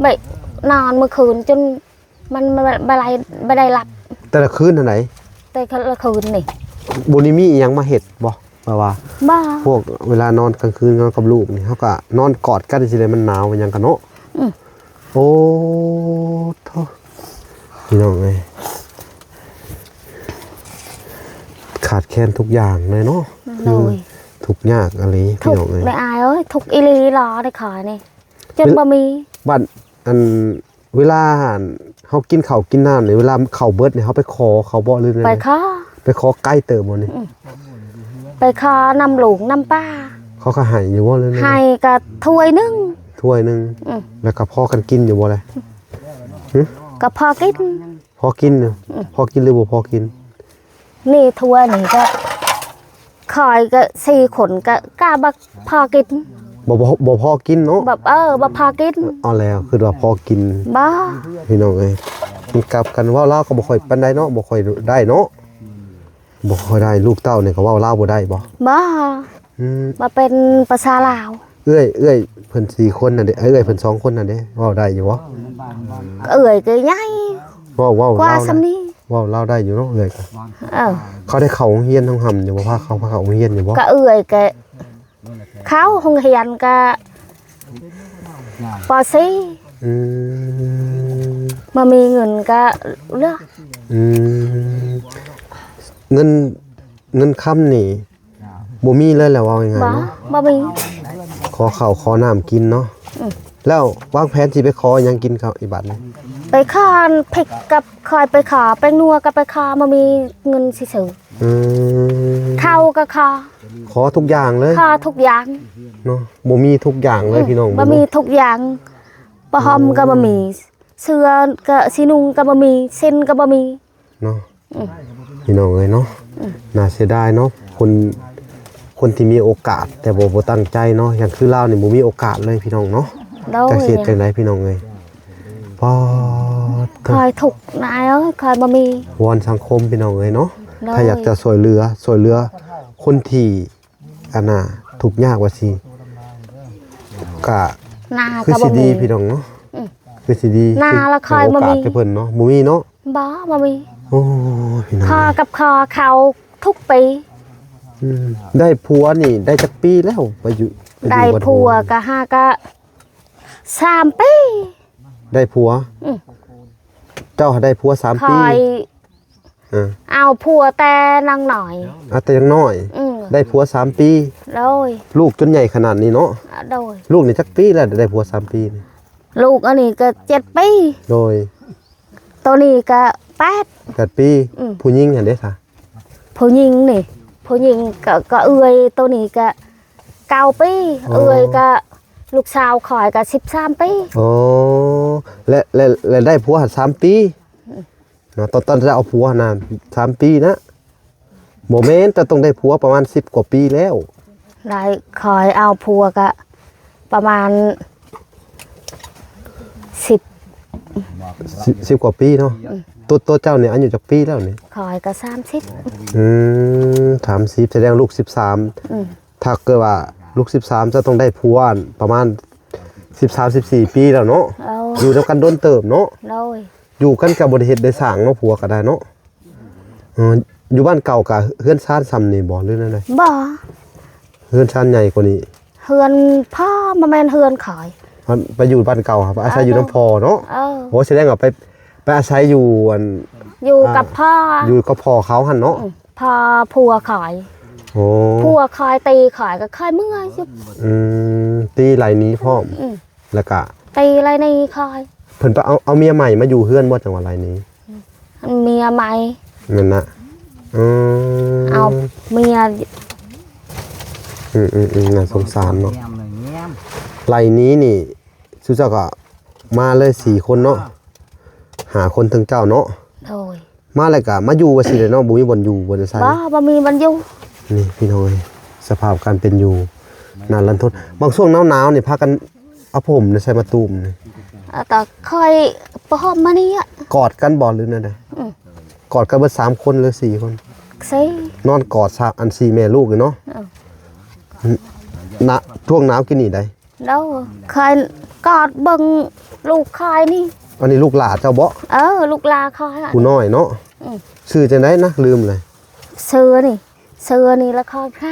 แบบ นอนเมื่อคืนจนมันไม่ได้หลับ แต่ละคืนเท่าไหร่ แต่ละคืนนี่ บ่ได้มีอิหยังมาเฮ็ดบ่ว่า บ้า พวกเวลานอนกลางคืนนอนกับลูกนี่เขาก็นอนกอดกันสิเลยมันหนาวมันหยังกันเนาะโอ้โธ่พี่น้องเอ้ยขาดแคลนทุกอย่างเลยเนาะ โดย ทุกยากอะไร ทุ พี่ ก น้องเอ้ย ได้อายเอ้ยทุกอีหลีรอได้ขอนี่จนบ่มี บ้านอันเวลาเฮากินข้าวกินน้ำนี่เวลาข้าวเบิดนี่เฮาไปขอเขาบ่หรือไง ไปขอ ไปขอไก่เติมบ่นี่ ไปขอนำหลวงนำป้า เขาก็ให้อยู่บ่หรือไง ให้ก็ถ้วยหนึง ถ้วยหนึงแล้วก็พอกันกินอยู่บ่เลย ก็พอกิน พอกินอยู่พอกินหรือบ่พอกิน นี่ถ้วยนี่ก็คอยก็4คนก็กล้าบักพอกิน บ่พอกินเนาะ แบบบ่พอกิน เอาแล้วคือว่าพอกิน บ่ พี่น้องเอ้ยมันกลับกันเว้าลาวก็บ่ค่อยปานใดเนาะบ่ค่อยได้เนาะบ่ค่อยได้ลูกเต้านี่ก็เว้าลาวบ่ได้บ่ บ่ อืม มาเป็นภาษาลาว เอ้ยเพิ่น4คนน่ะเด้เอ้ยเพิ่น2คนน่ะเด้เว้าได้อยู่บ่ เอ่ยก็ใหญ่ เว้าก ว่า ลาว ซำนี้ เว้าลาวได้อยู่เนาะเอ้ยก็ เออ เขาได้เข้าโรงเรียนทั้งหำอยู่บ่พาเขาโรงเรียนอยู่บ่ ก็เอ่ยก็เขาโรงเรียนก็ป .4 อืม มามีเงินก็เลือก อืมเงินค่ำนี่บ่มีเลยแหละว่ายังไง บ่ เนาะ บ่มี ขอข้าวขอน้ำกินเนาะแล้ววางแผนสิไปขอหยังกินข้าวอีบัดนี้ ไปขอพริกกับคอยไปขอแป้งนัวกับไปขอมามีเงินสิซื้อ อืม ข้าวก็ขอ ขอทุกอย่างเลย ขอทุกอย่าง เนาะบ่มีทุกอย่างเลยพี่น้อง บ่มีทุกอย่างปะหอมก็บ่มีเสื้อก็สินุงก็บ่มีเส้นก็บ่มี เนาะพี่น้องเอ้ยเนาะน่าเสียดายเนาะคนที่มีโอกาส แต่บ่ตั้งใจเนาะอย่างคือลาวนี่บ่มีโอกาสเลยพี่น้องเนาะ โด จะ ย เฮ็ดจังไดพี่น้องเอ้ยปอด คอยถูกนายเอ้ยคอยบ่มี วอนสังคมพี่น้องเอ้ยเนาะ ได้ ถ้าอยากจะช่วยเหลือคนที่อันน่ะทุกข์ยากว่าสิก็ นา คือ ก็ สิ บ่ ดี มี พี่น้องเนาะคือสิดี นาละคอย ให้โอกาส บ่มี ให้เพิ่นเนาะบ่มีเนาะ บ่มี โอ้ยพี่น้อง คอกับคอเขาทุกปี ได้ผัวนี่ได้จักปีแล้วไปอยู่ปอยู่ ได้ บ้าน ผัวก็ห้าก็3 ปี ได้ผัวเจ้าได้ผัว3 ค ปี อย เออ เอาผัวแต่นางหน่อย แต่ยังน้อย ได้ผัว3 ปี โดย ลูกจนใหญ่ขนาดนี้เนาะ โดย ลูกนี่จักปีแล้วได้ผัว3 ปีนี่ ลูกอันนี้ก็7 ปี โดย ตัวนี้ก็8 8 ปีผู้หญิงหั่นเด้ค่ะ ผู้หญิงนี่ผู้หญิงก็เอื้อยตัวนี้ก็9 ปีเอื้อยก็ลูกสาวขอยก็13 ปี อ๋อและได้ผัวหัด3 ปีเนาะตอนจะเอาผัวน่ะ3 ปีนะโมเมนต์จะต้องได้ผัวประมาณ10 กว่าปีแล้ว ได้ขอยเอาผัวก็ประมาณ10 กว่าปีเนาะตัวเจ้าเนี่ยอายุจักปีแล้วนี่ ขอยก็30 30แสดงลูก13ถ้าเกิดว่าลูก13จะต้องได้ผัวประมาณ13-14 ปีแล้วเนาะ เอา อยู่ด้วยกันโดนเติบเนาะ โดย อยู่กันกับบริเหตุได้สร้างเนาะผัวก็ได้เนาะอยู่บ้านเก่ากับเฮือนชานซ้ำนี่บ่หรือนั่นได บ่ เฮือนชานใหญ่กว่านี้ เฮือนพ่อมาแม่นเฮือนขอย มันไปอยู่บ้านเก่าครับอาศัยอยู่น้ำพอเนาะ เออ โอ้แสดงว่าไปอาศัยอยู่อยู่กับพ่อ อยู่กับพ่อเขาหั่นเนาะ พอผัวขอย โอ้ ผัวขอยตีขอยก็ขอยเมื่อยจุบ ตีไหลนี้พร้อมแล้วก็ ตีอะไรในขอย เพิ่นไปเอาเมียใหม่มาอยู่เฮือนบ่จังหวัดไหลนี้ เมียใหม่ นั่นน่ะ เอาเมีย น่าสงสารเนาะไหลนี้นี่สุเจ้าก็มาเลย4 คนเนาะหาคนถึงเจ้าเนาะ โดย มาแล้วก็มาอยู่ว่าสิเลยเนาะบ่มีบ่อนอยู่บ่ได้ใส่ บ่มีบรรยุ นี่พี่น้อยสภาพการเป็นอยู่น่ารันทดบางช่วงหนาวๆนี่พากันเอาผมใส่มาตูมนี่ แต่คอยประหอมมานี่อ่ะ กอดกันบ่หรือนั่นน่ะกอดกันเบิด3 คนหรือ4 คน สิ นอนกอดอัน4 แม่ลูกเลยเนาะช่วงหนาวกินนี่ได้ แล้วคอยกอดเบิ่ง ลูกคอยนี่ อันนี้ลูกหลานเจ้าบ่ ลูกลาคอยอ่ะ ผู้น้อยเนาะชื่อจังได๋นะลืมเลย เสือนี่ละคอยค่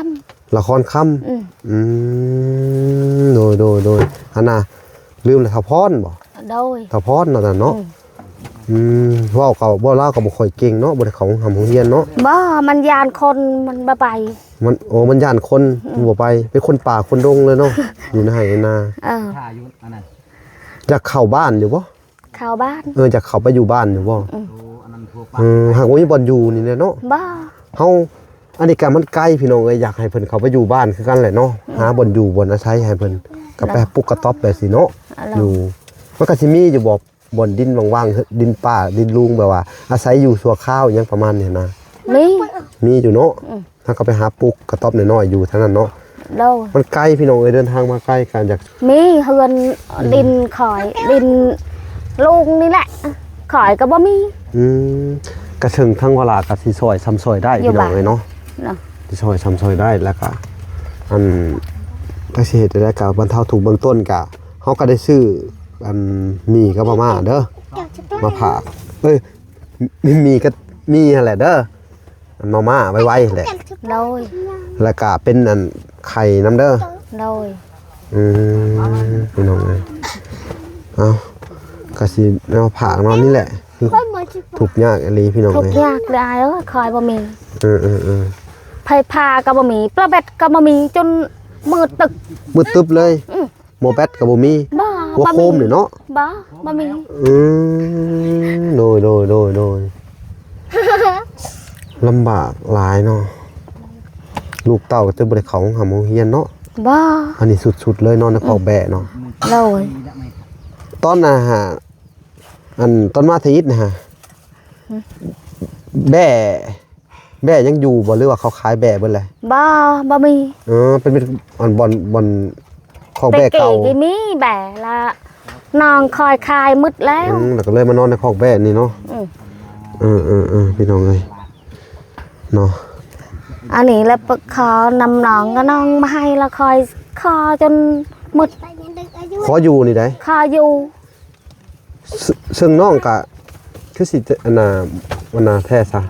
ละครค่ำ ำ โดยอันน่ะลืมเลยทับพรบ่ โดย ทับพรนั่นน่ะเนาะเว้าก็บ่ลาวก็บ่ค่อยเก่งเนาะบ่ได้เข้าโรงเรียนเนาะ บ่มันยานคนมันบ่ไป มันย่านคนบ่ไปเป็นคนป่าคนดงเลยเนาะ อยู่ในไร่นา ท่าอยู่อันนั้น อยากเข้าบ้านอยู่บ่ เข้าบ้าน อยากเข้าไปอยู่บ้านอยู่บ่ โอ้อันนั้นทั่วไป หากว่ามีบ่อนอยู่นี่แหละเนาะ บ่ เฮาอันนี้ก็มันไกลพี่น้องเอ้ยอยากให้เพิ่นเข้าไปอยู่บ้านคือกันแหละเนาะหาบ่อนอยู่บ่อนอาศัยให้เพิ่นก็ไปปลูกกระต๊อบแบบสิเนาะอยู่มันก็สิมีอยู่บ่อนดินว่างๆดินป่าดินลุงแบบว่า อาศัยอยู่ชั่วคราวอิหยังประมาณนี้นะ มีอยู่เนาะถ้าก็ไปหาปลูกกระต๊อบน้อยๆอยู่เท่านั้นเนาะ โดย มันไกลพี่น้องเอ้ยเดินทางมาไกลกันอยาก มีเฮือนดินขอยดินลุงนี่แหละขอยก็บ่มี กระเชิงทั้งเวลากะสิซอยซ้ำซอยได้ อยู่ พี่น้อง บ้าน เอ้ยเนาะ เนาะ สิซอยซ้ำซอยได้แล้วก็อันถ้าสิเฮ็ดได้ก็บรรเทาทุกข์เบื้องต้นก็เฮาก็ได้ซื้ออันมีกับมาม่าเด้อมาผากมีก็มีนั่นแหละเด้ออันมาม่าไว้ๆแหละ โดย แล้วก็เป็นอันไข่น้ำเด้อ โดย พี่น้องเอ้ยเอาก็สิแนวผากนอนนี่แหละทุกข์ยากอีหลีพี่น้อง ทุก เอ้ย ยากได้ขอยบ่มี ไผพาก็บ่มีปลาเบ็ดก็บ่มีจนมืดตึก มืดตึ๊บเลยโมแบตก็บ่มี บ่ หัวโคมนี่เนาะ บ่มี โดยลำบากหลายเนาะลูกเต้าก็จะบ่ได้เข้าโรงเรียนเนาะ บ่ อันนี้สุดๆเลยนอนในคอกแบะเนาะ โดย ตอนน่ะฮะอันตอนมาทีนะฮะแบะยังอยู่บ่หรือว่าเขาขายแบะเบิดเลย บ่มี เป็นอันบอลคอก ไป แบะ เก๋ เก่า กิมีแบะละน้องคอยคายมืดแล้ว แล้วก็เลยมานอนในคอกแบะนี่เนาะพี่น้องเอ้ยเนาะ อันนี้แล้วขอนำน้องก็น้องมาให้ละคอยคอจนมืด ขออยู่นี่ได้ คออยู่ ซึ่งน้องก็คือสิอันน่ะแท้ซะ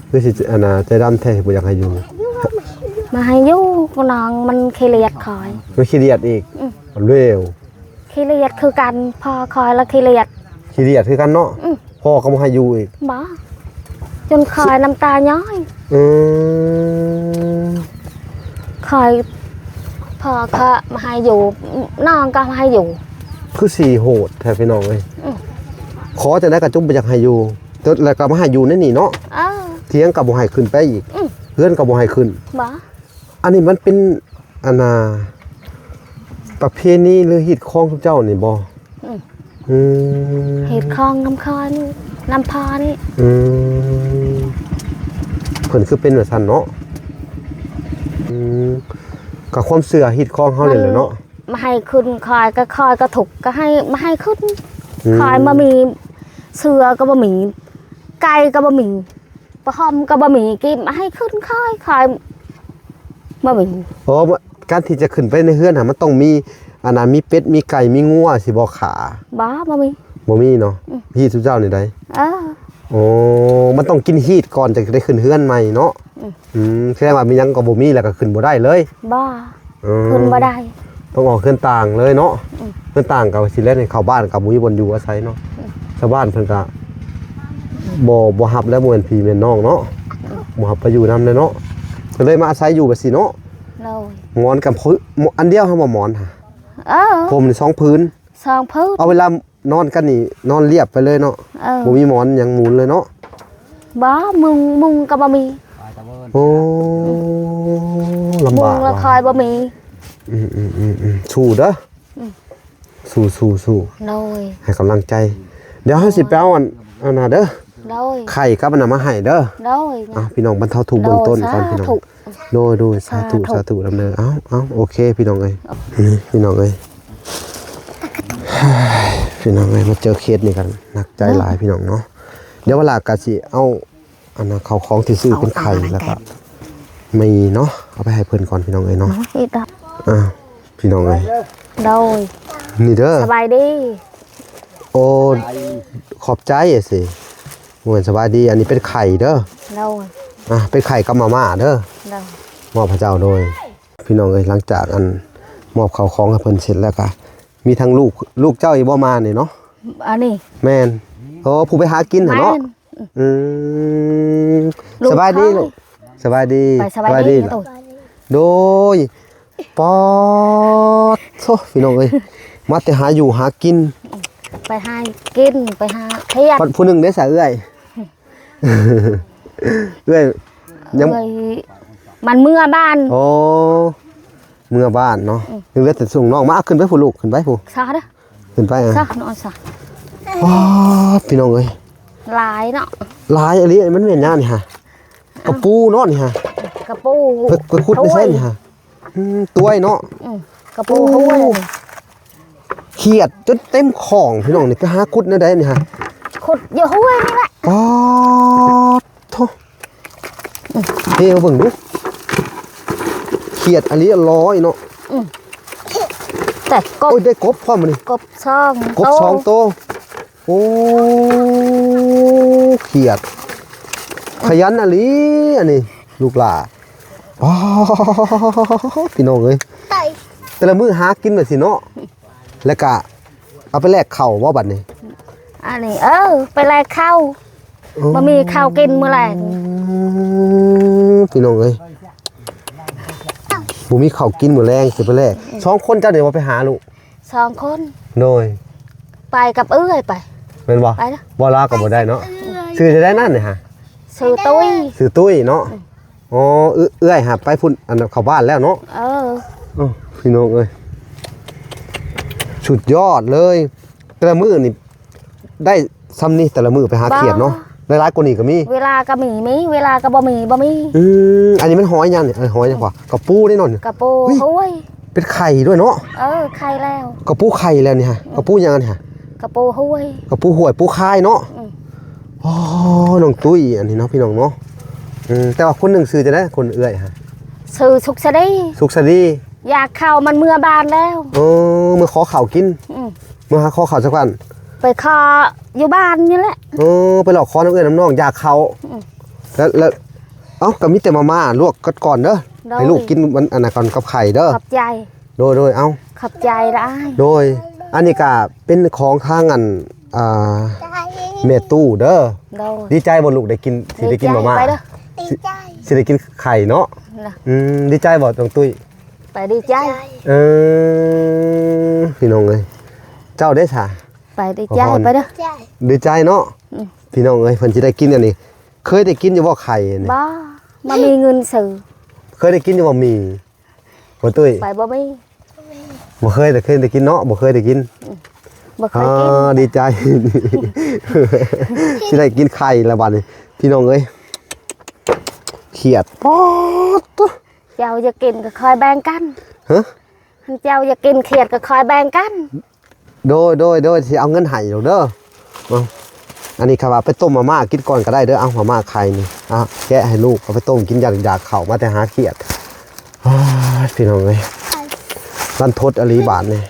คือสิอันน่ะใจดำแท้บ่อยากให้อยู่ มาให้อยู่ก็น้องมันขี้เลียดคอย ไม่ขี้เดียดอีกมันเร็ว ขี้เลียดคือกันพอคอยแล้วขี้เลียด ขี้เดียดคือกันเนาะพ่อก็บ่ให้อยู่อีก บ่จนคอยน้ำตาย้อยคอยพอเขามาให้อยู่น้องก็มาให้อยู่ คือสีโหดแท้พี่น้องเอ้ยขอจะได้กระจุ่มบ่อยากให้อยู่แต่แล้วก็มาให้อยู่ในนี่เนาะเถียงก็บ่ให้ขึ้นไปอีกเพื่อนก็บ่ให้ขึ้น บ่ อันนี้มันเป็นอันน่ะประเพณีหรือฮีตของเจ้านี่บ่เห็ดคลองน้ำคอนี่น้ำพอนี่ เพิ่นคือเป็นแบบซั่นเนาะกับความเชื่อฮีตของเฮานี่แหละเนาะ มาให้ขึ้นคอยก็ถูกก็ให้มาให้ขึ้นคอยมามีเสือก็บ่มีไก่ก็บ่มีปลาหอมก็บ่มีกินมาให้ขึ้นคอยบ่มี เพราะการที่จะขึ้นไปในเฮือนน่ะมันต้องมีอันน่ะมีเป็ดมีไก่มีงัวสิบ่ขา บ่มี บ่มีเนาะฮีตสุเจ้านี่ได้ โอ้มันต้องกินฮีตก่อนจะได้ขึ้นเฮือนใหม่เนาะแค่ว่ามีหยังก็บ่มีแล้วก็ขึ้นบ่ได้เลย บ่ขึ้นบ่ได้ ต้องออกเฮือนต่างเลยเนาะเฮือนต่างก็สิเล่นให้เข้าบ้านกับมุ้ยบนอยู่อาศัยเนาะชาวบ้านเพิ่นก็บ่ฮับแล้วบ่แม่นพี่แม่นน้องเนาะบ่ฮับไปอยู่นำเลยเนาะก็เลยมาอาศัยอยู่แบบสิเนาะหมอนกับอันเดียวเฮาบ่หมอนค่ะผมนี่2พื้น 2พื้น เอาเวลานอนกันนี่นอนเรียบไปเลยเนาะบ่มีหมอนหยังหมุนเลยเนาะ บ่มุงก็บ่มี โอ้ลำ มุ บาง ก ละคอยบ่มี สู้เด้อสู้ โดย ให้กำลังใจ เดี๋ยวเฮาสิไปเอาอันน่ะเด้อ โดย ไข่กับอันน่ะมาให้เด้อ โดย พี่น้องบรรเทาทุกข์เบื้องต้นก่อนพี่น้องโดยสาธุดำเนินเอาโอเคพี่น้องเอ้ยพี่น้องเอ้ยพี่น้องเอ้ยมาเจอเคสนี่กันหนักใจหลายพี่น้องเนาะเดี๋ยวเวลากะสิเอาอันน่ะเข้าของที่ซื้อเป็นไข่แล้วก็มีเนาะเอาไปให้เพิ่นก่อนพี่น้องเอ้ยเนาะ อีดับ พี่น้องเอ้ย โดย นี่เด้อ สบายดี อ้ขอบใจสิเหมือนสบายดีอันนี้เป็นไข่เด้อ โดย เป็นไข่กับมาม่าเด้อ โดย มอบพระเจ้าโดยพี่น้องเอ้ยหลังจากอันมอบข้าวของให้เพิ่นเสร็จแล้วก็มีทั้งลูกเจ้าอีบ่มานี่เนาะ อันนี้ แม่นโอ้ผู้ไปหากินหั่นเนาะ แม่น อืม ลูก สบายดี เขา ลูกสบายดี ไปสบายดี ล่ะ ตัว โดยปอดโธ่พี่น้องเอ้ยมาแต่หาอยู่หากิน ไปหากินไปหาเที่ยว ผู้หนึงได้สะเอื้อย เอื้อยยัง เลยมันเมื่อบ้าน โอ้เมื่อบ้านเนาะยังเหลือแต่ส่งน้องมาขึ้นไปผู้ลูกขึ้นไปผู้ ซะเด้อ ขึ้นไปอ่ะ ซะนอนซะ ว้าพี่น้องเอ้ย หลายเนาะ หลายอะไรมันเป็นย่านี่ฮะกระปูเนาะนี่ฮะ กระปู ไปขุดไปเส้นนี่ฮะตัวไอ้เนาะ กระปูเขาเลย เขียดจนเต็มของพี่น้องนี่ไปหาขุดนั่นได้นี่ฮะ ขุดอยู่ห้วยนี่แหละ ปอดโธ่เฮ้ยเอาเบิ่งดูเขียดอันนี้ร้อยเนาะ แต่กบ โอ้ยได้กบพร้อมมันนี่ กบช่อง กบสองโตวโอ้เขียดขยันอันนี้อันนี้ลูกหล่าอ๋อพี่น้องเอ้ยแต่ละมื้อหากินแบบสิเนาะแล้วก็เอาไปแลกข้าวว่าบัดนี้ อันนี้ไปแลกข้าวบ่มีข้าวกินมื้อแลง พี่น้องเอ้ยบ่มีข้าวกินมื้อแรงสิไปแลกสองคนเจ้าเดี๋ยวว่าไปหาลูก 2 คน โดย ไปกับเอื้อยไป แม่นบ่ ไปเด้อ บ่ลาก็บ่ได้เนาะชื่อจะได้นั่นนี่ฮะ ซื้อตุ้ย ชื่อตุ้ยเนาะอ๋อเอื้อยหาไปพุ่นอันเข้าบ้านแล้วเนาะ พี่น้องเอ้ยสุดยอดเลยแต่ละมื้อนี่ได้ซ้ำนี่แต่ละมื้อไปหาเขียดเนาะได้หลายกว่านี้ก็มี เวลาก็มีเวลาก็บ่มี อันนี้มันหอยยังเนี่ยหอยจังกว่ากับปูได้นอน กระปู เฮ้ย ห้วย เป็นไข่ด้วยเนาะ ไข่แล้ว กับปูไข่แล้วนี่ฮะกับปูยังไงฮะ กระปูห้วย กับปูหวยปูคายเนาะอ๋อน้องตุ้ยอันนี้เนาะพี่น้องเนาะแต่ว่าคนหนึ่งซื้อจะได้คนเอื้อยฮะ ซื้อสุกซะได้ สุขสดี อยากเข้ามันเมื่อบานแล้ว เมื่อขอข่าวกินเมื่อหาขอข่าวสักวัน ไปคออยู่บ้านนี่แหละ ไปหลอกคอน้ำเอื้อยน้ำน้องอยากเขาแล้วเอ้ากับมิแต่มาม่าลวกก่อนเด้อให้ลูกกินมันอันนั้นก่อนกับไข่เด้อ ขับใจ โดยเอ้า ขับใจได้ โดยอันนี้ก็เป็นของข้างอันเมตู้เด้อ โดย ดีใจบ่ลูกได้กินสิได้กินมาม่า ไปเด้อ สิได้กินไข่เนาะ น่ะ ดีใจบ่ตรงตุ้ย ไปดีใจ พี่น้องเอ้ยเจ้าได้ซะ ไปดีใจไปเด้อ ดีใจเนาะพี่น้องเอ้ยเพิ่นสิได้กินอันนี้เคยได้กินอยู่บ่ไข่อันนี้ บ่มามีเงินซื้อ เคยได้กินอยู่บ่มีบ่ตุ้ย ไปบ่มี บ่เคยแต่เคยได้กินเนาะบ่เคยได้กิน บ่เคยกิน ดีใจ สิได้กินไข่แล้วบัดนี้พี่น้องเอ้ยเครียดป๊อด เจ้าจะกินก็คอยแบ่งกัน ฮะ เจ้าจะกินเขียดก็คอยแบ่งกัน โดยสิเอาเงินให้เด้อเอาอันนี้ครับว่าไปต้มมาม่ากินก่อนก็ได้เด้อเอามาม่าไข่นี่แกะให้ลูกเอาไปต้มกินอยากเข้ามาแต่หาเครียดพี่น้องเอ้ยรันทดอลีบาทนี่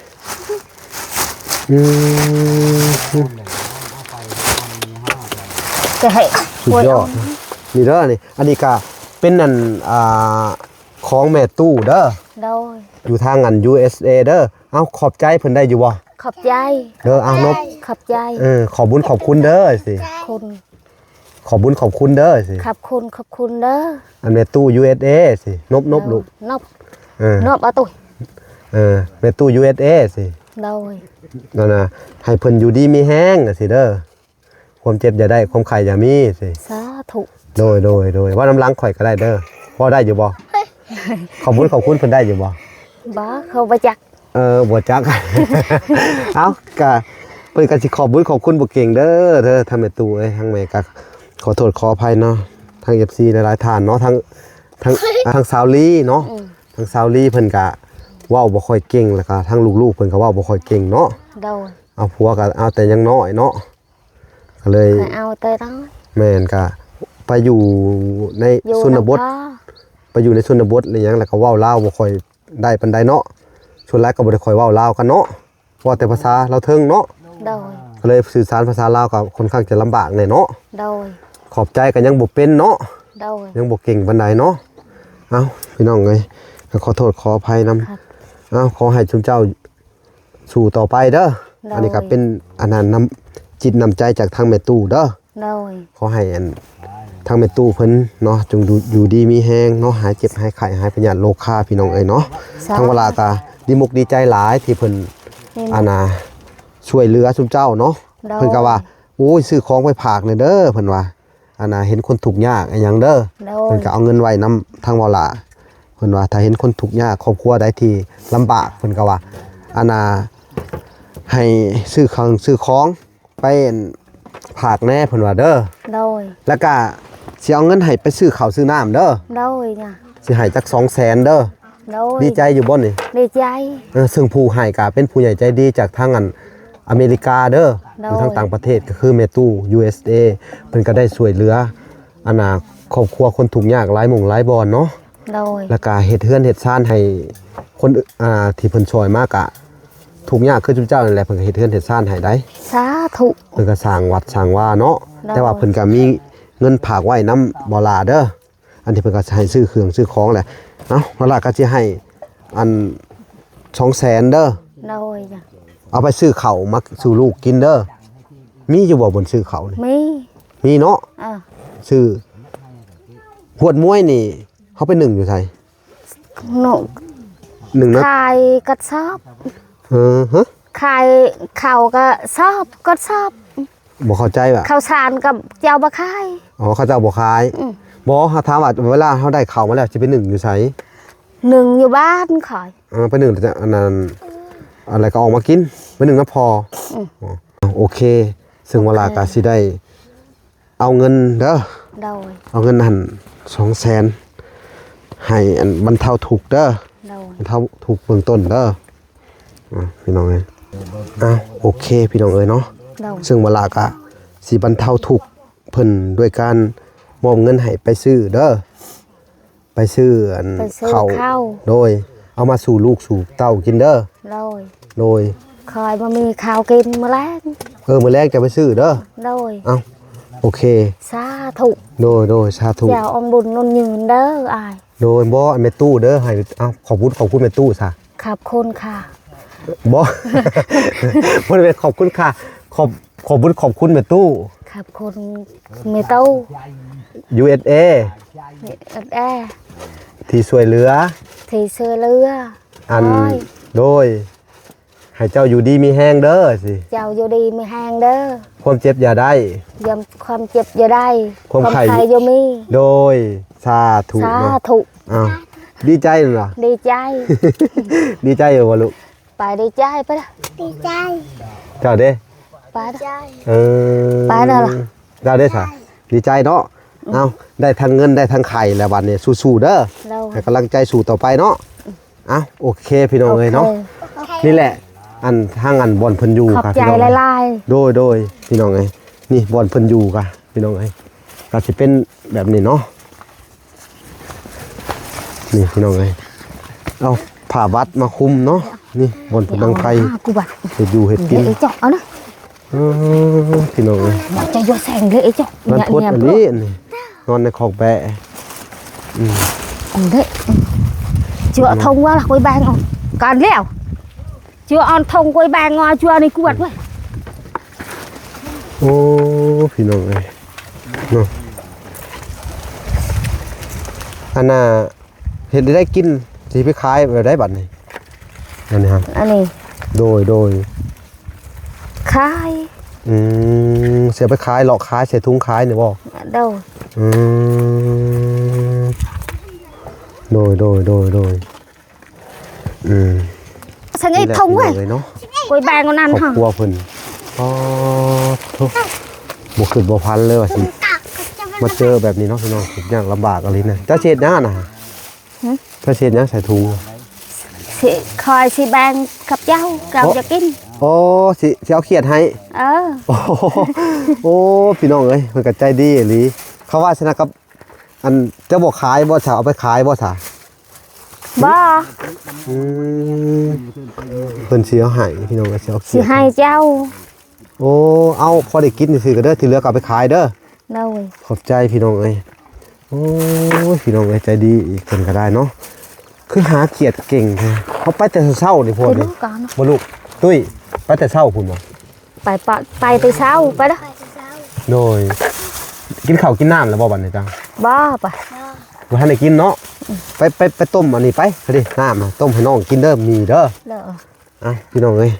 จะให้ สุดยอดนี่เด้อนี่อันนี้ก็เป็นนั่นของแม่ตู้เด้อ โดย อยู่ทางอัน USA เด้อเอาขอบใจเพิ่นได้อยู่บ่ ขอบใจ เด้อเอานบ ขอบใจ ขอบุญขอบคุณเด้อสิ คุณ ขอบุญขอบคุณเด้อสิ ขอบคุณเด้อ อันแม่ตู้ USA สินบลูก นบ เออน บเอาตุ้ย แม่ตู้ USA สิ โดย นั่นน่ะให้เพิ่นอยู่ดีมีแห้งสิเด้อความเจ็บอย่าได้ความไข้อย่ามีสิ สาธุ โดยว่าน้ำล้างข่อยก็ได้เด้อพอได้อยู่บ่ขอบคุณเพิ่นได้อยู่บ่ บ่เขาไปจัก บ่จัก เอ้ากะเพิ่นก็สิขอบคุญขอบคุณบ่เก่งเด้อทางแม่ตู้เอ้ยทางแม่ก็ขอโทษขออภัยเนาะทาง FC หลายๆท่านเนาะทางสาวลีเนาะทางสาวลีเพิ่นก็เว้าบ่ค่อยเก่งแล้วก็ทางลูกๆเพิ่นก็เว้าบ่ค่อยเก่งเนาะ โดย เอาผัวก็เอาแต่ยังน้อยเนาะก็เลย ให้เอาเตยต้อง แม่นก็ไปอยู่ใน อยู่ ชนบท พ่อ ไปอยู่ในชนบทอะไรหยังแล้วก็เว้าลาวบ่ค่อยได้ปานใดเนาะส่วนหลายก็บ่ได้ค่อยเว้าลาวกันเนาะว่าแต่ภาษาเราวเทิงเนาะ โดย ก็เลยสื่อสารภาษาลาวก็ค่อนข้างจะลำบากหน่อยเนาะ โดย ขอบใจก็ยังบ่เป็นเนาะ โดย ยังบ่เก่งปานใดเนาะเอ้าพี่น้องเอ้ยก็ขอโทษขออภัยนำ ครับ เอ้าขอให้ชุมเจ้าสู่ต่อไปเด้อ ได้ อันนี้ก็เป็นอันนั้นนำจิตนำใจจากทางแม่ตู้เด้อ โดย ขอให้อันทางแม่ตู้เพิ่นเนาะจงอยู่ดีมีแฮงเนาะหายเจ็บหายไข้หายพยาธิโรคาพี่น้องเอ้ยเนาะทางเวลาก็ดีมุกดีใจหลายที่เพิ่น นี่ อานาช่วยเหลือชุมเจ้าเนาะ ได้ เพิ่นก็ว่าโอ้ยซื้อของไปฝากเลยเด้อเพิ่นว่าอานาเห็นคนทุกข์ยากอีหยังเด้อ โด เพิ่ ย นก็เอาเงินไว้นำทางเวลาเพิ่นว่าถ้าเห็นคนทุกข์ยากครอบครัวใดที่ลำบากเพิ่นก็ว่าอานาให้ซื้อของไปฝากแน่เพิ่นว่าเด้อ โดย แล้วก็สิเอาเงินให้ไปซื้อข้าวซื้อน้ำเด้อ โดยนะ สิให้จัก200,000เด้อ โดย ดีใจอยู่บ่นี่ ดีใจ ซึ่งผู้ให้ก็เป็นผู้ใหญ่ใจดีจากทางอันอเมริกาเด้ออยู่ทางต่างประเทศก็คือเมตู้ USA เพิ่นก็ได้ช่วยเหลืออานาครอบครัวคนทุกข์ยากหลายหมู่หลายบอนเนาะ โดย แล้วก็เฮ็ดเฮือนเฮ็ดซ่านให้คนที่เพิ่นช่วยมากอะทุกข์ยากคือจุ๊เจ้านั่นแหละเพิ่นก็เฮ็ดเฮือนเฮ็ดซ่านให้ได้ สาธุ เพิ่นก็สร้างวัดสร้างว่าเนาะ ได้ แต่ว่าเพิ่นก็มีเงินฝากไว้นำบ่ลาเด้ออันที่เพิ่นก็ให้ซื้อเครื่องซื้อของแหละเอ้าบ่ลาก็สิให้อัน200,000เด้อ โดยจ้ะ เอาไปซื้อข้าวมาสู่ลูกกินเด้อมีอยู่บ่บนซื้อข้าวนี่ มี มีเนาะ อ่ะ ซื้อหวดมวยนี่เขาไปหนึ่งอยู่ไส หนู หนึ่งนะ ขายกระสอบ ฮะ ขายข้าวก็สอบก็สอบ บ่เข้าใจว่ะ ข้าวสารกับเจ้าบะขาย อ๋อเขาเจ้าบ่ขาย อืม บ่เขาถามว่าเวลาเขาได้ข้าวมาแล้วสิไปหนึ่งอยู่ไส หนึ่งอยู่บ้านขาย ไปหนึ่งแต่อันนั้นอะไรก็ออกมากินไปหนึ่งนะพออ ม อ๋อโอเค ซึ่งเวลาก็สิได้เอาเงินเด้อ โดย เอาเงินนั่น200,000ให้อันบรรเทาทุกข์เด้อ โดย บรรเทาทุกข์เบื้องต้นเด้อพี่น้องเอ้ยอ้าวโอเคพี่น้องเอ้ยเนาะ โดย ซึ่งเวลากะสิบรรเทาทุกข์เพิ่นด้วยการมอบเงินให้ไปซื้อเด้อไปซื้ออัน ไปซื้อ ข้าว ข้าว โดยเอามาสู่ลูกสู่เต้ากินเด้อ โดย โดย คอยมามีข้าวกินมาแล้ว มื้อแรกจะไปซื้อเด้อ โดย เอ้าโอเค สาธุ โดยสาธุ เจ้าอมบุญนนยืนเด้ออาย โดยบ่แม่ตู้เด้อให้เอ้าขอบคุณแม่ตู้ซะ ขอบคุณค่ะ บ่ บ่ได้ขอบคุณค่ะขอบคุณแม่ตู้ ขอบคุณเมตู้ USA แอ ที่ช่วยเหลือ ที่เสื้อเรือ อัน โอ้ย โดยให้เจ้าอยู่ดีมีแห้งเด้อสิ เจ้าอยู่ดีไม่แห้งเด้อ ความเจ็บอย่าได้ ยำความเจ็บอย่าได้ ความไข้ อย่ามี โดยสาธุ สา เนาะ ธุ อ้าวดีใจเหรอ ดีใจ ดีใจอยู่วะลูก ไปดีใจไปละ ดีใจ เจ้าเด้ ไปละ เออ ไปแล้วล่ะ เจ้าเด้สะดีใจเนาะเอาได้ทั้งเงินได้ทั้งไข่แล้ววันนี้สู้ๆเด้อ เรา ให้กำลังใจสู้ต่อไปเนาะเอาโอเคพี่น้อง โอ เอ้ย เค เนาะนี่แหละ อันทางอันบอลเพิ่นอยู่ ขอบ ค่ะ ใจ พี่น้อง หลาย โดยพี่น้องเอ้ยนี่บอลเพิ่นอยู่ค่ะพี่น้องเอ้ยก็สิเป็นแบบนี้เนาะนี่พี่น้องเอ้ยเอาผ้าวัดมาคุมเนาะนี่บอล ๆ เพิ่นดังไฟ กูบัด เฮ็ดอยู่เฮ็ดกิ เดี๋ย น วไอ้เจาะเอานะ พี่น้องเอ้ย จะโยนแสงเลยไอ้เจาะ มัน เนี่ย พุด เนี่ย อัน พวก นี้นี่นอนในคอกแบะ đấy chưa thông qua là quay bàn không còn leo chưa on thông quay bàn ngồi chưa này cuột vậy โอ้พี่น้องเอ้ยเนาะอันน่ะเฮ็ดได้กินสิไปขายแบบได้บัดนี้อันนี้ครับ anh này โดย khai เสียไปขายหลอกขายใส่ถุงขายเนี่ยบ่ đâu โดยsao นี่ ngay แหละ thông พี่น้อง vậy เลยเนาะ quay bàn con คร ăn อบ hả ครัวเพิ่นอ๋อทุกบ่ขึ้นบ่พันเลยว่าสิมาเจอแบบนี้เนาะพี่น้องทุกอย่างลำบากอะไรเนี่ยเจ้าเช็ดหน้าน่ะเจ้าเช็ดหน้าใส่ถุง chị khỏi chị bàn gặp nhau cầm Ủa? cho kinh โอ้สิเอาเขียดให้ โอ้โหโอ้พี่น้องเอ้ยเพิ่นก็ใจดีอีหลีเขาว่าชนะกับอันเจ้าบ่ขายบ่ซะเอาไปขายบ่ซะ bò เพิ่นสิเอาให้พี่น้องก็สิเอาเขี chị ยด hai cháu โอ้เอาพอได้กินซื่อๆก็เด้อที่เหลือก็เอาไปขายเด้อ โดย ขอบใจพี่น้องเอ้ยโอ้ยพี่น้องเอ้ยใจดีอีกคนก็ได้เนาะคือหาเขียดเก่งแท้เขาไปแต่เช้านี่พวก ไป นี้ ดูก่อน บ่ลูกตุ้ยไปแต่เช้าพุ่นบ่ ไปแต่เช้าไปเด้อ โดยกินข้าวกินน้ำแล้วบ่บัดนี้จัง บ่ไป บ่ทันได้กินเนาะไปต้มอันนี้ไปเอาดิน้ำน่ะต้มให้น้องกินเด้อมีเด้อ เด้อ อ่ะพี่น้องเอ้ย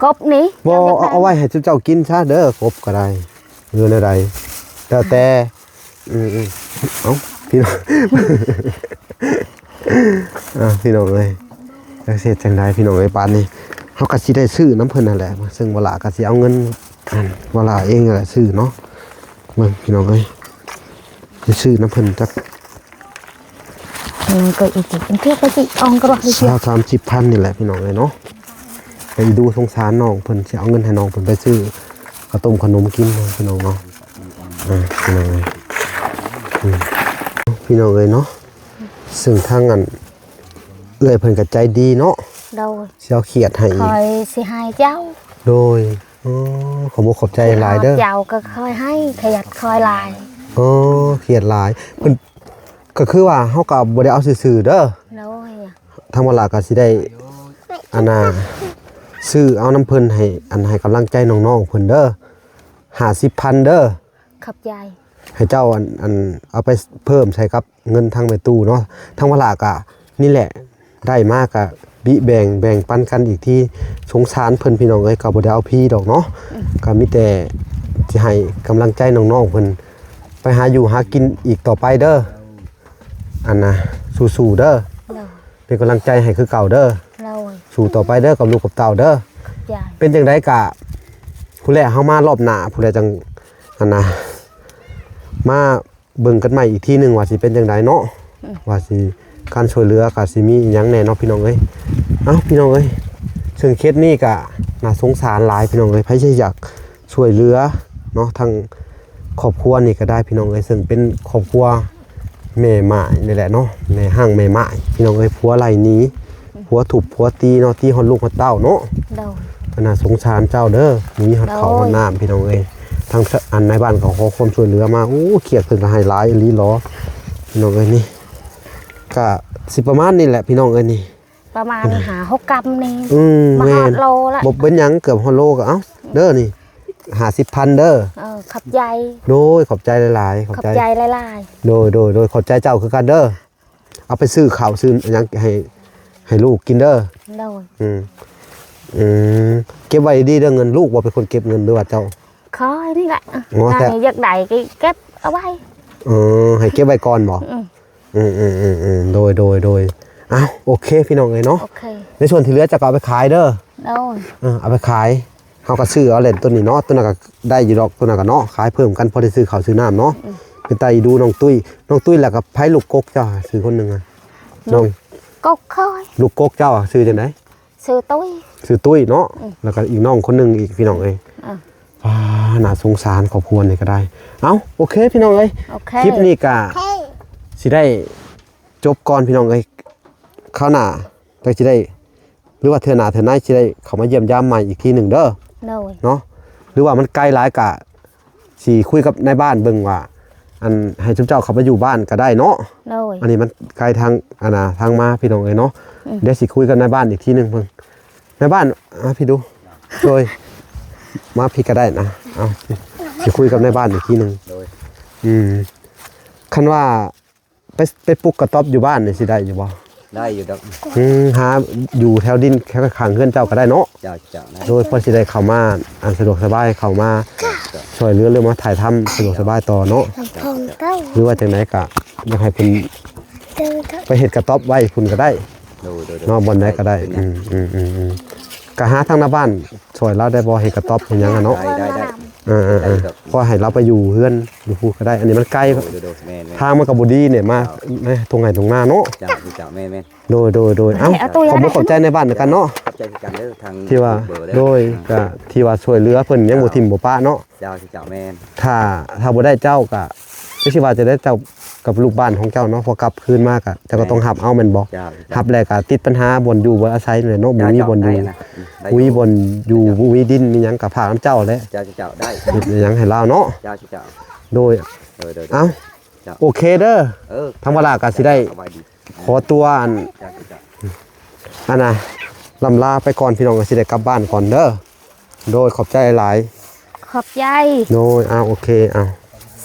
กบนี่ บ่เอาไว้ให้เจ้ากินซะเด้อกบก็ได้เรืออะไรแล้วแต่เอ้าพี่น้อง พี่น้องเอ้ยแล้วเสร็จจังได๋พี่น้องเอ้ยปานนี้เฮาก็สิได้ซื้อน้ำเพิ่นนั่นแหละซึ่งเวลาก็สิเอาเงินเวลาเองนั่นแหละซื้อเนาะเบิ่งพี่น้องเอ้ยสิซื้อน้ำเพิ่นจัก ก็อีกอันเทียบไปสิอองก็บ่ได้เชียว 30,000นี่แหละพี่น้องเอ้ยเนาะไปดูสงสารน้องเพิ่นสิเอาเงินให้น้องเพิ่นไปซื้อข้าวต้มขนมกินเนาะพี่น้องเนาะพี่น้องเอ้ยพี่น้องเอ้ยเนาะซึ่งทางนั้นเอื้อยเพิ่นก็ใจดีเนาะ โดย สิเอาเขียดให้ คอยสิให้เจ้า โดยขอบอกขอบใจหลายเด้อ เจ้าก็คอยให้ขยันคอยลาย เขียดหลายเพิ่นก็คือว่าเฮาก็บ่ได้เอาซื่อๆเด้อ โดย ทางเวลาก็สิได้อันน่ะซื้อเอาน้ำเพิ่นให้กำลังใจน้องๆเพิ่นเด้อ50,000เด้อ ขับใจ ให้เจ้าอันเอาไปเพิ่มใช้กับเงินทางแม่ตู้เนาะทางเวลาก็นี่แหละได้มากก็บิแบ่งปันกันอีกที่สงสารเพิ่นพี่น้องเอ้ยก็บ่ได้เอาพี่ดอกเนาะก็มีแต่สิให้กำลังใจน้องๆเพิ่นไปหาอยู่หากินอีกต่อไปเด้ออันน่ะสู้ๆเด้อ โดย เป็นกำลังใจให้คือเก่าเด้อ โดย สู้ต่อไปเด้อกับลูกกับเต่าเด้อ ขับใจ เป็นจังได๋กะผู้แลเฮามารอบหน้าผู้แลจังอันน่ะมาเบิ่งกันใหม่อีกทีนึงว่าสิเป็นจังไดเนาะว่าสิการช่วยเหลือก็สิมีอิหยังแน่เนาะพี่น้องเอ้ยเอ้าพี่น้องเอ้ยซึ่งเคสนี้ก็น่าสงสารหลายพี่น้องเอ้ยไผสิอยากช่วยเหลือเนาะทั้งครอบครัวนี่ก็ได้พี่น้องเอ้ยซึ่งเป็นครอบครัวแม่หมายนี่แหละเนาะแม่ห้างแม่หมายพี่น้องเอ้ยผัวไล่หนีผัวถูกผัวตีเนาะตีฮอดลูกฮอดเต้าเนาะ โดย ก็น่าสงสารเจ้าเด้อมีฮอดเขาวฮอดน้ำพี่น้องเอ้ยทางอันในบ้านเขาขอความช่วยเหลือมาโอ้เครียดเพิ่นก็ให้หลายอีหลีหรอพี่น้องเอ้ยนี่ก็สิประมาณนี้แหละพี่น้องเอ้ยนี่ ประมาณหา6กรัมนี่ มา แม่ หาน โลละ บ่เป็นหยังเกือบฮอดโลก็เอ้าเด้อนี่50,000เด้อ ขับใจ โดยขอบใจหลายๆขอบ ขับ ใจ ใจหลาย โดยขอบใจเจ้าคือกันเด้อเอาไปซื้อข้าวซื้อหยังให้ลูกกินเด้อ ๆโดย เก็บไว้ดีเด้อเงินลูกบ่เป็นคนเก็บเงินหรือว่าเจ้า คอยนี่แหละ อ๋อแต่ ถ้าอยากได้ก็เก็บเอาไว้ ให้เก็บไว้ก่อนบ่ โดยอ้าวโอเคพี่น้องเอ้ยเนาะ โอเค ในส่วนที่เหลือจะเอาไปขายเด้อ โดย เอาไปขายเฮาก็ซื้อเอาเล่นตัวนี้เนาะตัวนั้นก็ได้อยู่ดอกตัวนั้นก็เนาะขายเพิ่มกันพอได้ซื้อข้าวซื้อน้ำเนาะเป็นตาอีดูน้องตุ้ยแล้วก็ไผลูกกกเจ้าซื้อคนหนึงอ่ะน้อง กกคอย ลูกกกเจ้าซื้อจังได๋ ซื้อตุ้ย ซื้อตุ้ยเนาะแล้วก็อีกน้องคนหนึงอีกพี่น้องเอ้ย อ่ะ น่าสงสารครอบครัวนี่ก็ได้เอ้าโอเคพี่น้องเอ้ย โอเค คลิปนี้ก็สิได้จบก่อนพี่น้องเอ้ยคราวหน้าก็สิได้หรือว่าเทื่อหน้าสิได้เข้ามาเยี่ยมยามใหม่อีกทีหนึ่งเด้อ โดย เนาะหรือว่ามันไกลหลายกะสิคุยกับในบ้านเบิ่งว่าอันให้เจ้าเข้าไปอยู่บ้านก็ได้เนาะ โดย อันนี้มันไกลทางทางมาพี่น้องเอ้ยเนาะเดี๋ยวสิคุยกันในบ้านอีกทีหนึงเพิ่นในบ้านพี่ดูโดยมาพี่ก็ได้นะเอาสิคุยกับในบ้านอีกทีหนึง โดย คันว่าไปปลุกกระต๊อบอยู่บ้านนี่สิได้อยู่บ่ ได้อยู่ดอก หาอยู่แถวดินแค่ข้างเฮือนเจ้าก็ได้เนาะ เจ้านะ โดยพอสิได้เข้ามาอันสะดวกสบายเข้ามาช่วยเหลือเรื่องมาถ่ายทำสะดวกสบายต่อเนาะหรือว่าจังไหนก็อยากให้เพิ่นไปเฮ็ดกระต๊อบไว้พุ่นก็ได้ โดย เนาะบ่อนใดก็ได้ก็หาทางหน้าบ้านช่วยเราได้บ่เฮ็ดกระต๊อบเฮ็ดหยังอะเนาะ ได้ พอให้เราไปอยู่เฮือนอยู่พูดก็ได้ อันนี้มันใกล้ โดยแม่ ทางมันก็บ่ดีเนี่ยมาตรงไหนตรงหน้าเนาะ เจ้าแม่ โดยเอ้าขอบคุณขอบใจในบ้านกันเนาะ ขอบใจกันเด้อทาง ที่ว่า เบอร์ โดยก็ที่ว่าช่วยเหลือเพิ่นยังบ่ทิ่มบ่ปะเนาะ เจ้าแม่ ถ้าบ่ได้เจ้าก็สิว่าจะได้เจ้า กับลูกบ้านของเจ้าเนาะพอกลับคืนมากอ่ะเจ้าก็ต้องหับเอาแม่นบ่ เจ้า หับแล้วก็ติดปัญหาบ่อนอยู่บ่อาศัยเลยเนาะบ่มีบ่อนอยู่ นะได้ บ่มีบ่อนอยู่บ่มีดินมีหยังก็พาน้ำเจ้าแหละ เจ้าเจ้าได้ เฮ็ดหยังให้ลาวเนาะ เจ้าเจ้า โดย เด้อ เอ้า เจ้า โอเคเด้อ ทางเวลาก็สิได้ สบายดี ขอตัวอัน เจ้าเจ้า อันน่ะลำลาไปก่อนพี่น้องก็สิได้กลับบ้านก่อนเด้อโดยขอบใจหลาย ขอบใจ โดยโอเคเอา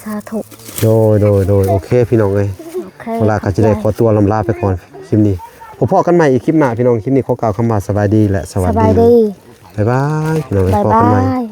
สาธุ โดยโอเคพี่น้องเอ้ย โอเค เวลาก็จะได้ขอตัวลำลาไปก่อนคลิปนี้พบพอกันใหม่อีกคลิปหน้าพี่น้องคลิปนี้ขอกล่าวคำว่าสบายดีและสวั ส ส บาย ดี ดี บ๊ายบายพี่น้อง บ๊าย พบ บา กันใหม่ ย